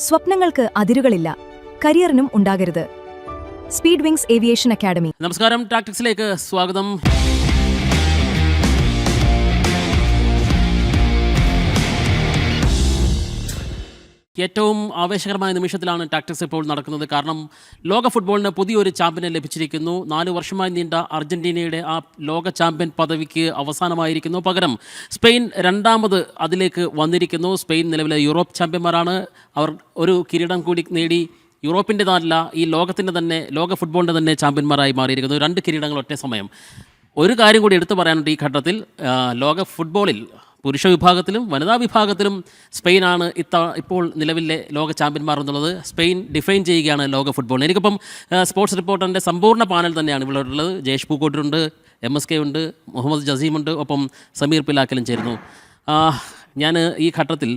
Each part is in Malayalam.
സ്വപ്നങ്ങൾക്ക് അതിരുകളില്ല, കരിയറിനും ഉണ്ടാകരുത്. Speed wings aviation academy. നമസ്കാരം, ടാക്ടിക്സിലേക്ക് സ്വാഗതം. ഏറ്റവും ആവേശകരമായ നിമിഷത്തിലാണ് ടാക്ടിക്സ് ഇപ്പോൾ നടക്കുന്നത്. കാരണം ലോക ഫുട്ബോളിന് പുതിയൊരു ചാമ്പ്യനെ ലഭിച്ചിരിക്കുന്നു. 4 വർഷമായി നീണ്ട അർജന്റീനയുടെ ആ ലോക ചാമ്പ്യൻ പദവിക്ക് അവസാനമായിരിക്കുന്നു. പകരം സ്പെയിൻ രണ്ടാമത് അതിലേക്ക് വന്നിരിക്കുന്നു. സ്പെയിൻ നിലവിലെ യൂറോപ്പ് ചാമ്പ്യന്മാരാണ്. അവർ ഒരു കിരീടം കൂടി നേടി യൂറോപ്പിൻ്റെതല്ല, ഈ ലോകത്തിൻ്റെ തന്നെ, ലോക ഫുട്ബോളിൻ്റെ തന്നെ ചാമ്പ്യന്മാരായി മാറിയിരിക്കുന്നു. 2 കിരീടങ്ങൾ ഒറ്റ സമയം. ഒരു കാര്യം കൂടി എടുത്തു പറയാനുണ്ട് ഈ ഘട്ടത്തിൽ. ലോക ഫുട്ബോളിൽ പുരുഷ വിഭാഗത്തിലും വനിതാ വിഭാഗത്തിലും സ്പെയിനാണ് ഇപ്പോൾ നിലവിലെ ലോക ചാമ്പ്യന്മാർ എന്നുള്ളത് സ്പെയിൻ ഡിഫൈൻ ചെയ്യുകയാണ് ലോക ഫുട്ബോളിന്. എനിക്കിപ്പം സ്പോർട്സ് റിപ്പോർട്ടറിൻ്റെ സമ്പൂർണ്ണ പാനൽ തന്നെയാണ് ഇവിടെ ഉള്ളത്. ജയേഷ് പൂക്കോട്ടുണ്ട്, MSK ഉണ്ട്, മുഹമ്മദ് ജസീമുണ്ട്, ഒപ്പം സമീർ പിലാക്കലും ചേരുന്നു. ഞാൻ ഈ ഘട്ടത്തിൽ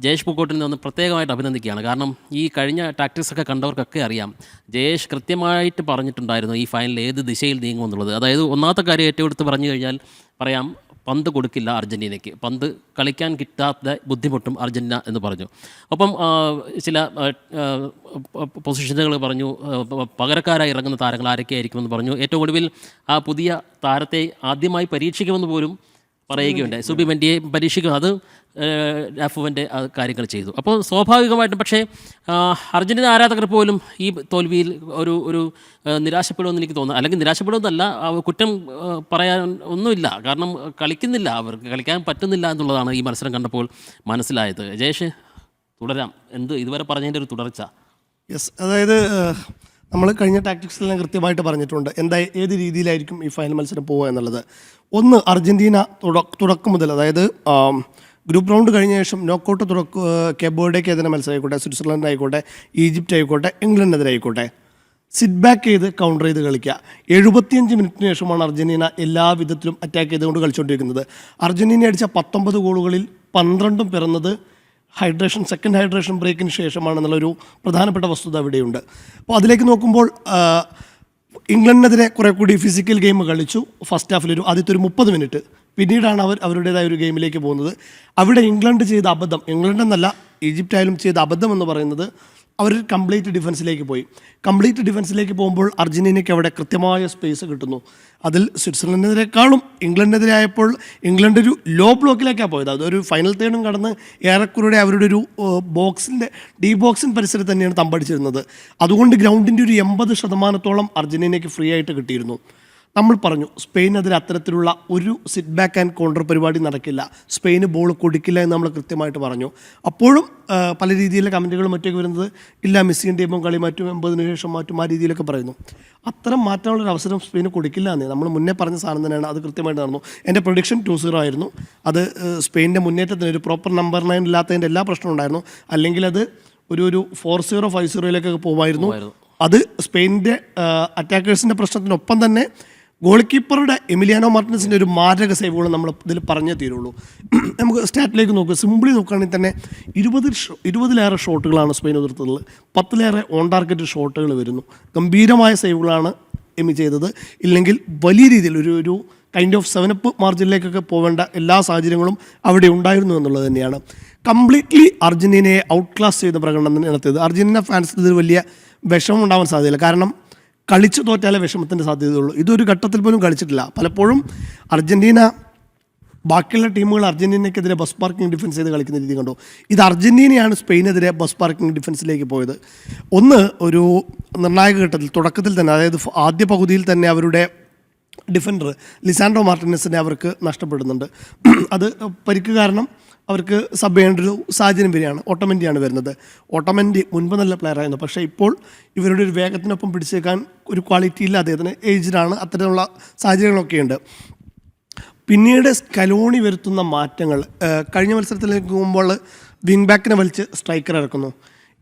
ജയേഷ് പൂക്കോട്ടിൽ നിന്ന് പ്രത്യേകമായിട്ട് അഭിനന്ദിക്കുകയാണ്. കാരണം ഈ കഴിഞ്ഞ ടാക്ടിക്സൊക്കെ കണ്ടവർക്കൊക്കെ അറിയാം, ജയേഷ് കൃത്യമായിട്ട് പറഞ്ഞിട്ടുണ്ടായിരുന്നു ഈ ഫൈനൽ ഏത് ദിശയിൽ നീങ്ങുമെന്നുള്ളത്. അതായത് ഒന്നാമത്തെ കാര്യം ഏറ്റവും എടുത്ത് പറഞ്ഞു കഴിഞ്ഞാൽ പറയാം, പന്ത് കൊടുക്കില്ല അർജൻറ്റീനയ്ക്ക്, പന്ത് കളിക്കാൻ കിട്ടാത്ത ബുദ്ധിമുട്ടും അർജൻറ്റീന എന്ന് പറഞ്ഞു. ഒപ്പം ചില പൊസിഷനുകൾ പറഞ്ഞു, പകരക്കാരായി ഇറങ്ങുന്ന താരങ്ങൾ ആരൊക്കെയായിരിക്കുമെന്ന് പറഞ്ഞു. ഏറ്റവും ഒടുവിൽ ആ പുതിയ താരത്തെ ആദ്യമായി പരീക്ഷിക്കുമെന്ന് പോലും പറയുകയുണ്ടായി. സുബിമെൻഡിയെ പരീക്ഷിക്കും, അത് രാഫുവിൻ്റെ കാര്യങ്ങൾ ചെയ്തു. അപ്പോൾ സ്വാഭാവികമായിട്ടും പക്ഷേ അർജൻറ്റീന ആരാധകർ പോലും ഈ തോൽവിയിൽ ഒരു നിരാശപ്പെടുമെന്ന് എനിക്ക് തോന്നുന്നു. അല്ലെങ്കിൽ നിരാശപ്പെടുമെന്നല്ല, കുറ്റം പറയാൻ ഒന്നുമില്ല. കാരണം കളിക്കുന്നില്ല, അവർക്ക് കളിക്കാൻ പറ്റുന്നില്ല എന്നുള്ളതാണ് ഈ മത്സരം കണ്ടപ്പോൾ മനസ്സിലായത്. ജയേഷ്, തുടരാം. ഇതുവരെ പറഞ്ഞതിൻ്റെ ഒരു തുടർച്ച. യെസ്, അതായത് നമ്മൾ കഴിഞ്ഞ ടാക്ടിക്സിലെല്ലാം കൃത്യമായിട്ട് പറഞ്ഞിട്ടുണ്ട് ഏത് രീതിയിലായിരിക്കും ഈ ഫൈനൽ മത്സരം പോവുക എന്നുള്ളത്. ഒന്ന്, അർജൻറ്റീന തുടക്കം മുതൽ, അതായത് ഗ്രൂപ്പ് റൗണ്ട് കഴിഞ്ഞ ശേഷം നോക്കൗട്ട് കേപ്പ് വെർഡേക്ക് എതിരെ മത്സരം ആയിക്കോട്ടെ, സ്വിറ്റ്സർലൻഡ് ആയിക്കോട്ടെ, ഈജിപ്റ്റ് ആയിക്കോട്ടെ, ഇംഗ്ലണ്ടിനെതിരെ ആയിക്കോട്ടെ, സിറ്റ് ബാക്ക് ചെയ്ത് കൗണ്ടർ ചെയ്ത് കളിക്കുക. 75 മിനിറ്റിന് ശേഷമാണ് അർജൻറ്റീന എല്ലാ വിധത്തിലും അറ്റാക്ക് ചെയ്തുകൊണ്ട് കളിച്ചുകൊണ്ടിരിക്കുന്നത്. അർജൻറ്റീന അടിച്ച 19 ഗോളുകളിൽ 12 പിറന്നത് സെക്കൻഡ് ഹൈഡ്രേഷൻ ബ്രേക്കിന് ശേഷമാണെന്നുള്ളൊരു പ്രധാനപ്പെട്ട വസ്തുത അവിടെയുണ്ട്. അപ്പോൾ അതിലേക്ക് നോക്കുമ്പോൾ ഇംഗ്ലണ്ടിനെതിരെ കുറേ കൂടി ഫിസിക്കൽ ഗെയിം കളിച്ചു. ഫസ്റ്റ് ഹാഫിൽ ആദ്യത്തെ ഒരു 30 മിനിറ്റ്. പിന്നീടാണ് അവരുടേതായ ഒരു ഗെയിമിലേക്ക് പോകുന്നത്. അവിടെ ഇംഗ്ലണ്ട് ചെയ്ത അബദ്ധം, ഇംഗ്ലണ്ട് എന്നല്ല ഈജിപ്റ്റായാലും ചെയ്ത അബദ്ധം എന്ന് പറയുന്നത്, അവർ കംപ്ലീറ്റ് ഡിഫൻസിലേക്ക് പോയി. കംപ്ലീറ്റ് ഡിഫൻസിലേക്ക് പോകുമ്പോൾ അർജൻറ്റീനയ്ക്ക് അവിടെ കൃത്യമായ സ്പേസ് കിട്ടുന്നു. അതിൽ സ്വിറ്റ്സർലൻഡിനെതിരെക്കാളും ഇംഗ്ലണ്ടിനെതിരെ ആയപ്പോൾ ഇംഗ്ലണ്ട് ഒരു ലോ ബ്ലോക്കിലേക്കാണ് പോയത്. അതൊരു ഫൈനൽ തേർഡും കടന്ന് ഏറെക്കുറെ അവരുടെ ഒരു ഡി ബോക്സിൻ പരിസരത്ത് തന്നെയാണ് തമ്പടിച്ചിരുന്നത്. അതുകൊണ്ട് ഗ്രൗണ്ടിൻ്റെ ഒരു 80% അർജൻറ്റീനയ്ക്ക് ഫ്രീ ആയിട്ട് കിട്ടിയിരുന്നു. നമ്മൾ പറഞ്ഞു, സ്പെയിനെതിരെ അത്തരത്തിലുള്ള ഒരു സിറ്റ് ബാക്ക് ആൻഡ് കൗണ്ടർ പരിപാടി നടക്കില്ല, സ്പെയിന് ബോൾ കൊടുക്കില്ല എന്ന് നമ്മൾ കൃത്യമായിട്ട് പറഞ്ഞു. അപ്പോഴും പല രീതിയിലെ കമൻറ്റുകളും മറ്റൊക്കെ വരുന്നത്, ഇല്ല മെസ്സിയും ടീമും കളി മാറ്റും, 80-ന് ശേഷം മാറ്റും, ആ രീതിയിലൊക്കെ പറയുന്നു. അത്തരം മാറ്റാനുള്ളൊരു അവസരം സ്പെയിന് കൊടുക്കില്ല എന്നേ നമ്മൾ മുന്നേ പറഞ്ഞ സാധനം തന്നെയാണ്. അത് കൃത്യമായിട്ട് നടന്നു. എൻ്റെ പ്രൊഡിക്ഷൻ 2-0 ആയിരുന്നു. അത് സ്പെയിൻ്റെ മുന്നേറ്റത്തിന് ഒരു പ്രോപ്പർ നമ്പർ 9 ഇല്ലാത്തതിൻ്റെ എല്ലാ പ്രശ്നവും ഉണ്ടായിരുന്നു. അല്ലെങ്കിൽ അത് ഒരു 4-0 5-0 പോകുമായിരുന്നു. അത് സ്പെയിനിൻ്റെ അറ്റാക്കേഴ്സിൻ്റെ പ്രശ്നത്തിനൊപ്പം തന്നെ ഗോൾ കീപ്പറുടെ എമിലിയാനോ മാർട്ടിനസിൻ്റെ ഒരു മാരക സേവുകൾ നമ്മൾ ഇതിൽ പറഞ്ഞേ തീരുള്ളൂ. നമുക്ക് സ്റ്റാറ്റിലേക്ക് നോക്കുക. സിംപിളി നോക്കുകയാണെങ്കിൽ തന്നെ 20-ലേറെ ഷോട്ടുകളാണ് സ്പെയിൻ ഉതിർത്തത്. 10-ലേറെ ഓൺ ടാർഗറ്റ് ഷോട്ടുകൾ വരുന്നു. ഗംഭീരമായ സേവുകളാണ് എമി ചെയ്തത്. ഇല്ലെങ്കിൽ വലിയ രീതിയിൽ ഒരു കൈൻഡ് ഓഫ് 7-അപ്പ് മാർജിനിലേക്കൊക്കെ പോവേണ്ട എല്ലാ സാഹചര്യങ്ങളും അവിടെ ഉണ്ടായിരുന്നു എന്നുള്ളത് തന്നെയാണ്. കംപ്ലീറ്റ്ലി അർജൻറ്റീനയെ ഔട്ട് ക്ലാസ് ചെയ്ത പ്രകടനം നടത്തിയത്. അർജൻറ്റീന ഫാൻസിന് ഇതിൽ വലിയ വിഷമം ഉണ്ടാവാൻ സാധ്യതയില്ല. കാരണം കളിച്ചു തോറ്റാലേ വിഷമത്തിൻ്റെ സാധ്യതയുള്ളൂ. ഇതൊരു ഘട്ടത്തിൽ പോലും കളിച്ചിട്ടില്ല. പലപ്പോഴും അർജൻറ്റീന ബാക്കിയുള്ള ടീമുകൾ അർജൻറ്റീനയ്ക്കെതിരെ ബസ് പാർക്കിംഗ് ഡിഫൻസ് ചെയ്ത് കളിക്കുന്ന രീതി കണ്ടു. ഇത് അർജൻറ്റീനയാണ് സ്പെയിനെതിരെ ബസ് പാർക്കിംഗ് ഡിഫൻസിലേക്ക് പോയത്. ഒന്ന്, ഒരു നിർണായക ഘട്ടത്തിൽ തുടക്കത്തിൽ തന്നെ, അതായത് ആദ്യ പകുതിയിൽ തന്നെ അവരുടെ ഡിഫൻഡർ ലിസാൻഡ്രോ മാർട്ടിനസിനെ അവർക്ക് നഷ്ടപ്പെടുന്നുണ്ട്. അത് പരിക്ക് കാരണം അവർക്ക് സബ് ചെയ്യേണ്ട ഒരു സാഹചര്യം വരികയാണ്. ഓട്ടോമെൻറ്റിയാണ് വരുന്നത്. ഓട്ടോമെൻറ്റി മുൻപ് നല്ല പ്ലെയറായിരുന്നു, പക്ഷേ ഇപ്പോൾ ഇവരുടെ ഒരു വേഗത്തിനൊപ്പം പിടിച്ചേക്കാൻ ഒരു ക്വാളിറ്റി ഇല്ല. അദ്ദേഹത്തിന് ഏജ്ഡാണ്. അത്തരത്തിലുള്ള സാഹചര്യങ്ങളൊക്കെയുണ്ട്. പിന്നീട് സ്കലോണി വരുത്തുന്ന മാറ്റങ്ങൾ, കഴിഞ്ഞ മത്സരത്തിലേക്ക് പോകുമ്പോൾ വിങ് ബാക്കിനെ വലിച്ച് സ്ട്രൈക്കർ ഇറക്കുന്നു.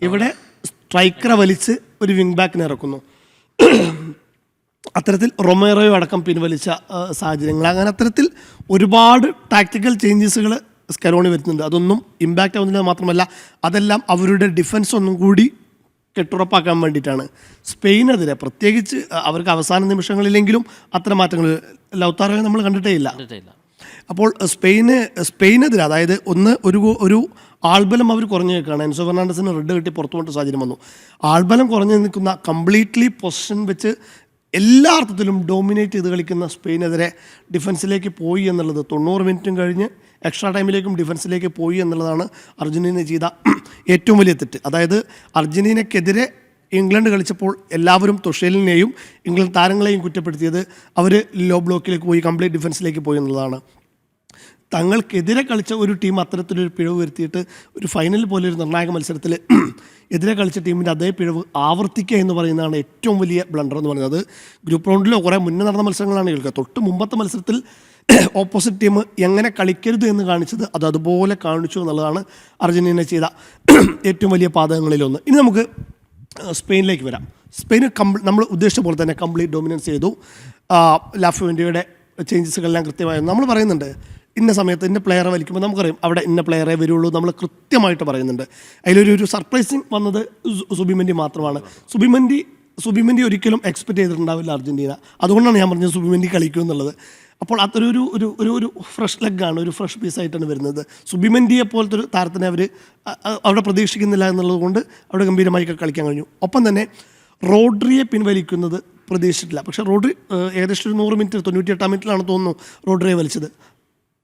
ഇവിടെ സ്ട്രൈക്കറെ വലിച്ച് ഒരു വിങ് ബാക്കിനെ ഇറക്കുന്നു. അത്തരത്തിൽ റൊമേറോയോ അടക്കം പിൻവലിച്ച സാഹചര്യങ്ങൾ. അങ്ങനെ അത്തരത്തിൽ ഒരുപാട് ടാക്ടിക്കൽ ചേഞ്ചസുകൾ സ്കലോണി വരുന്നുണ്ട്. അതൊന്നും ഇമ്പാക്റ്റ് ആവുന്നില്ല. മാത്രമല്ല അതെല്ലാം അവരുടെ ഡിഫൻസ് ഒന്നും കൂടി കെട്ടുറപ്പാക്കാൻ വേണ്ടിയിട്ടാണ്. സ്പെയിനെതിരെ പ്രത്യേകിച്ച് അവർക്ക് അവസാന നിമിഷങ്ങളിലെങ്കിലും അത്തരം മാറ്റങ്ങൾ ലൗത്താറോയെ നമ്മൾ കണ്ടിട്ടേ ഇല്ല. അപ്പോൾ സ്പെയിനെതിരെ അതായത് ഒരു ആൾബലം അവർ കുറഞ്ഞു നിൽക്കുകയാണ്. എൻസോ ഫെർണാണ്ടസിന് റെഡ് കിട്ടി പുറത്തു പോയിട്ട് സാഹചര്യം വന്നു. ആൾബലം കുറഞ്ഞു നിൽക്കുന്ന കംപ്ലീറ്റ്ലി പൊസിഷൻ വെച്ച് എല്ലാ അർത്ഥത്തിലും ഡോമിനേറ്റ് ചെയ്ത് കളിക്കുന്ന സ്പെയിനെതിരെ ഡിഫൻസിലേക്ക് പോയി എന്നുള്ളത് 90 മിനിറ്റും കഴിഞ്ഞ് എക്സ്ട്രാ ടൈമിലേക്കും ഡിഫൻസിലേക്ക് പോയി എന്നുള്ളതാണ് അർജൻറ്റീന ചെയ്ത ഏറ്റവും വലിയ തെറ്റ്. അതായത് അർജൻറ്റീനയ്ക്കെതിരെ ഇംഗ്ലണ്ട് കളിച്ചപ്പോൾ എല്ലാവരും തുഷേലിനെയും ഇംഗ്ലണ്ട് താരങ്ങളെയും കുറ്റപ്പെടുത്തിയത് അവർ ലോ ബ്ലോക്കിലേക്ക് പോയി കംപ്ലീറ്റ് ഡിഫൻസിലേക്ക് പോയി എന്നുള്ളതാണ്. തങ്ങൾക്കെതിരെ കളിച്ച ഒരു ടീം അത്തരത്തിലൊരു പിഴവ് വരുത്തിയിട്ട് ഒരു ഫൈനൽ പോലെ ഒരു നിർണായക മത്സരത്തിൽ എതിരെ കളിച്ച ടീമിൻ്റെ അതേ പിഴവ് ആവർത്തിക്കുക എന്ന് പറയുന്നതാണ് ഏറ്റവും വലിയ ബ്ലണ്ടർ എന്ന് പറയുന്നത്. ഗ്രൂപ്പ് റൗണ്ടിലോ കുറേ മുന്നേ നടന്ന മത്സരങ്ങളാണ് കേൾക്കുക. തൊട്ട് മുമ്പത്തെ മത്സരത്തിൽ ഓപ്പോസിറ്റ് ടീം എങ്ങനെ കളിക്കരുത് എന്ന് കാണിച്ചത് അത് അതുപോലെ കാണിച്ചു എന്നുള്ളതാണ് അർജൻറ്റീന ചെയ്ത ഏറ്റവും വലിയ പാതകങ്ങളിലൊന്ന്. ഇനി നമുക്ക് സ്പെയിനിലേക്ക് വരാം. സ്പെയിൻ നമ്മൾ ഉദ്ദേശിച്ച പോലെ തന്നെ കംപ്ലീറ്റ് ഡോമിനൻസ് ചെയ്തു. ലാഫുവെൻ്റെയുടെ ചേഞ്ചസുകളെല്ലാം കൃത്യമായിരുന്നു. നമ്മൾ പറയുന്നുണ്ട് ഇന്ന സമയത്ത് ഇന്ന പ്ലെയറെ വലിക്കുമ്പോൾ നമുക്കറിയാം അവിടെ ഇന്ന പ്ലെയറെ വരുള്ളൂ, നമ്മൾ കൃത്യമായിട്ട് പറയുന്നുണ്ട്. അതിലൊരു സർപ്രൈസിങ് വന്നത് സുബിമെൻഡി മാത്രമാണ്. സുബിമെൻഡി ഒരിക്കലും എക്സ്പെക്ട് ചെയ്തിട്ടുണ്ടാവില്ല അർജൻറ്റീന. അതുകൊണ്ടാണ് ഞാൻ പറഞ്ഞത് സുബിമെൻഡി കളിക്കും എന്നുള്ളത്. അപ്പോൾ അതൊരു ഒരു ഫ്രഷ് ലെഗാണ്, ഒരു ഫ്രഷ് പീസായിട്ടാണ് വരുന്നത്. സുബിമെൻഡിയെ പോലത്തെ ഒരു താരത്തിനെ അവർ അവിടെ പ്രതീക്ഷിക്കുന്നില്ല എന്നുള്ളത് കൊണ്ട് അവിടെ ഗംഭീരമായി കളിക്കാൻ കഴിഞ്ഞു. ഒപ്പം തന്നെ റോഡ്രിയെ പിൻവലിക്കുന്നത് പ്രതീക്ഷിച്ചിട്ടില്ല. പക്ഷേ റോഡ്രി ഏകദേശം ഒരു 100 മിനിറ്റ് 98 മിനിറ്റിലാണ് തോന്നുന്നു റോഡ്രിയെ വലിച്ചത്.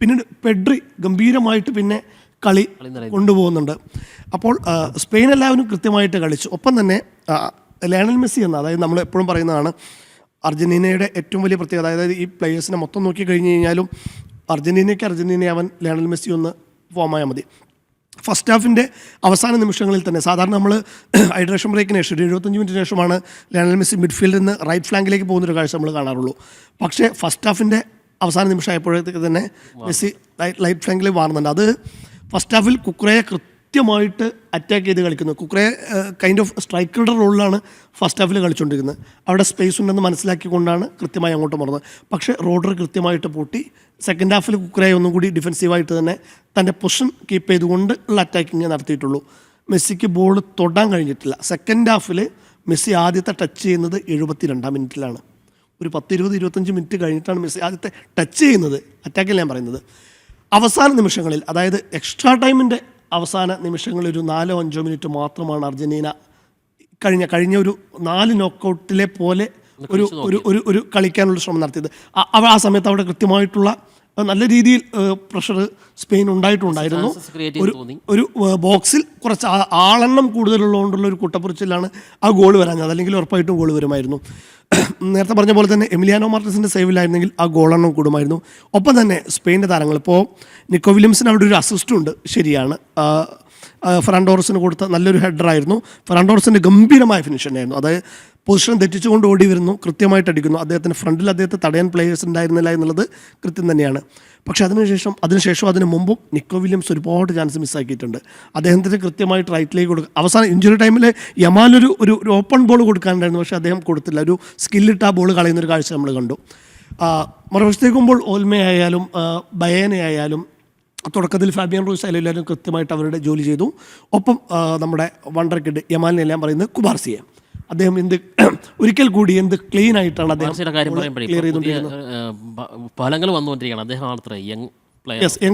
പിന്നീട് പെഡ്രി ഗംഭീരമായിട്ട് പിന്നെ കളി കൊണ്ടുപോകുന്നുണ്ട്. അപ്പോൾ സ്പെയിൻ എല്ലാവരും കൃത്യമായിട്ട് കളിച്ചു. ഒപ്പം തന്നെ ലയണൽ മെസ്സി അതായത് നമ്മൾ എപ്പോഴും പറയുന്നതാണ് അർജൻറ്റീനയുടെ ഏറ്റവും വലിയ പ്രത്യേകത. അതായത് ഈ പ്ലേയേഴ്സിനെ മൊത്തം നോക്കി കഴിഞ്ഞ് കഴിഞ്ഞാലും അർജൻറ്റീനയാവൻ ലയണൽ മെസ്സി ഒന്ന് ഫോമായാൽ മതി. ഫസ്റ്റ് ഹാഫിൻ്റെ അവസാന നിമിഷങ്ങളിൽ തന്നെ സാധാരണ നമ്മൾ ഹൈഡ്രേഷൻ ബ്രേക്കിന് ശേഷം 75 മിനിറ്റിന് ശേഷമാണ് ലയണൽ മെസ്സി മിഡ്ഫീൽഡിൽ നിന്ന് റൈറ്റ് ഫ്ലാങ്കിലേക്ക് പോകുന്നൊരു കാഴ്ച നമ്മൾ കാണാറുള്ളൂ. പക്ഷേ ഫസ്റ്റ് ഹാഫിൻ്റെ അവസാന നിമിഷമായപ്പോഴത്തേക്ക് തന്നെ മെസ്സി ലൈറ്റ് ഫ്ലാങ്കിൽ മാറുന്നുണ്ട്. അത് ഫസ്റ്റ് ഹാഫിൽ കുക്രയെ കൃത്യമായിട്ട് അറ്റാക്ക് ചെയ്ത് കളിക്കുന്നു. കുക്രയെ കൈൻഡ് ഓഫ് സ്ട്രൈക്കറുടെ റോളിലാണ് ഫസ്റ്റ് ഹാഫിൽ കളിച്ചുകൊണ്ടിരിക്കുന്നത്. അവിടെ സ്പേസ് ഉണ്ടെന്ന് മനസ്സിലാക്കിക്കൊണ്ടാണ് കൃത്യമായി അങ്ങോട്ട് മറന്നത്. പക്ഷേ റോഡർ കൃത്യമായിട്ട് പൂട്ടി സെക്കൻഡ് ഹാഫിൽ കുക്രയെ ഒന്നും കൂടി ഡിഫെൻസീവായിട്ട് തന്നെ തൻ്റെ പൊസിഷൻ കീപ്പ് ചെയ്തുകൊണ്ട് ഉള്ള അറ്റാക്കിങ് നടത്തിയിട്ടുള്ളൂ. മെസ്സിക്ക് ബോൾ തൊടാൻ കഴിഞ്ഞിട്ടില്ല. സെക്കൻഡ് ഹാഫിൽ മെസ്സി ആദ്യത്തെ ടച്ച് ചെയ്യുന്നത് 72 മിനിറ്റിലാണ്. ഒരു 10-20-25 മിനിറ്റ് കഴിഞ്ഞിട്ടാണ് മെസ്സി ആദ്യത്തെ ടച്ച് ചെയ്യുന്നത്. അറ്റാക്കിൽ ഞാൻ പറയുന്നത് അവസാന നിമിഷങ്ങളിൽ, അതായത് എക്സ്ട്രാ ടൈമിൻ്റെ അവസാന നിമിഷങ്ങളിൽ ഒരു 4-5 മിനിറ്റ് മാത്രമാണ് അർജൻറ്റീന കഴിഞ്ഞ ഒരു 4 നോക്കൗട്ടിലെ പോലെ ഒരു കളിക്കാനുള്ള ശ്രമം നടത്തിയത്. ആ സമയത്ത് അവിടെ കൃത്യമായിട്ടുള്ള നല്ല രീതിയിൽ പ്രഷർ സ്പെയിൻ ഉണ്ടായിട്ടുണ്ടായിരുന്നു. ഒരു ബോക്സിൽ കുറച്ച് ആളെണ്ണം കൂടുതലുള്ളതുകൊണ്ടുള്ള ഒരു കുട്ടപ്പുറച്ചിലാണ് ആ ഗോൾ വരാഞ്ഞത്. അല്ലെങ്കിൽ ഉറപ്പായിട്ടും ഗോൾ വരുമായിരുന്നു. നേരത്തെ പറഞ്ഞ പോലെ തന്നെ എമിലിയാനോ മാർട്ടിനസിൻ്റെ സേവിലായിരുന്നെങ്കിൽ ആ ഗോളെണ്ണം കൂടുമായിരുന്നു. ഒപ്പം തന്നെ സ്പെയിൻ്റെ താരങ്ങൾ ഇപ്പോൾ നിക്കോ വില്യംസിന് അവിടെ ഒരു അസിസ്റ്റ് ഉണ്ട്, ശരിയാണ്. ഫെറാൻഡോറസിന് കൊടുത്ത നല്ലൊരു ഹെഡറായിരുന്നു. ഫെറാൻഡോറസിൻ്റെ ഗംഭീരമായ ഫിനിഷ് തന്നെയായിരുന്നു. അതായത് പൊസിഷൻ തെറ്റിച്ചുകൊണ്ട് ഓടി വരുന്നു, കൃത്യമായിട്ട് അടിക്കുന്നു. അദ്ദേഹത്തിന് ഫ്രണ്ടിൽ അദ്ദേഹത്തെ തടയാൻ പ്ലേയേഴ്സ് ഉണ്ടായിരുന്നില്ല എന്നുള്ളത് കൃത്യം തന്നെയാണ്. പക്ഷേ അതിനുശേഷം അതിന് മുമ്പും നിക്കോ വില്യംസ് ഒരുപാട് ചാൻസ് മിസ്സാക്കിയിട്ടുണ്ട്. അദ്ദേഹത്തിന് കൃത്യമായിട്ട് റൈറ്റിലേക്ക് കൊടുക്കുക. അവസാനം ഇഞ്ചുറി ടൈമിൽ യമാലൊരു ഒരു ഓപ്പൺ ബോൾ കൊടുക്കാനുണ്ടായിരുന്നു, പക്ഷേ അദ്ദേഹം കൊടുത്തില്ല. ഒരു സ്കില്ലിട്ട് ആ ബോൾ കളയുന്നൊരു കാഴ്ച നമ്മൾ കണ്ടു. മറുവശത്തേക്കുമ്പോൾ ഓൽമയായാലും ബയേനയായാലും തുടക്കത്തിൽ ഫാബിയൻ റൂയിസ് ആയാലും എല്ലാവരും കൃത്യമായിട്ട് അവരുടെ ജോലി ചെയ്തു. ഒപ്പം നമ്മുടെ വണ്ടർ കിഡ് യമാലിനെല്ലാം പറയുന്നത് കുബാർസിയെ, അദ്ദേഹം ഒരിക്കൽ കൂടി ക്ലീൻ ആയിട്ടാണ് അദ്ദേഹം ക്ലിയർ ചെയ്തുകൊണ്ടിരിക്കുന്നത്. ഫലങ്ങൾ വന്നുകൊണ്ടിരിക്കുകയാണ്. അദ്ദേഹം യങ്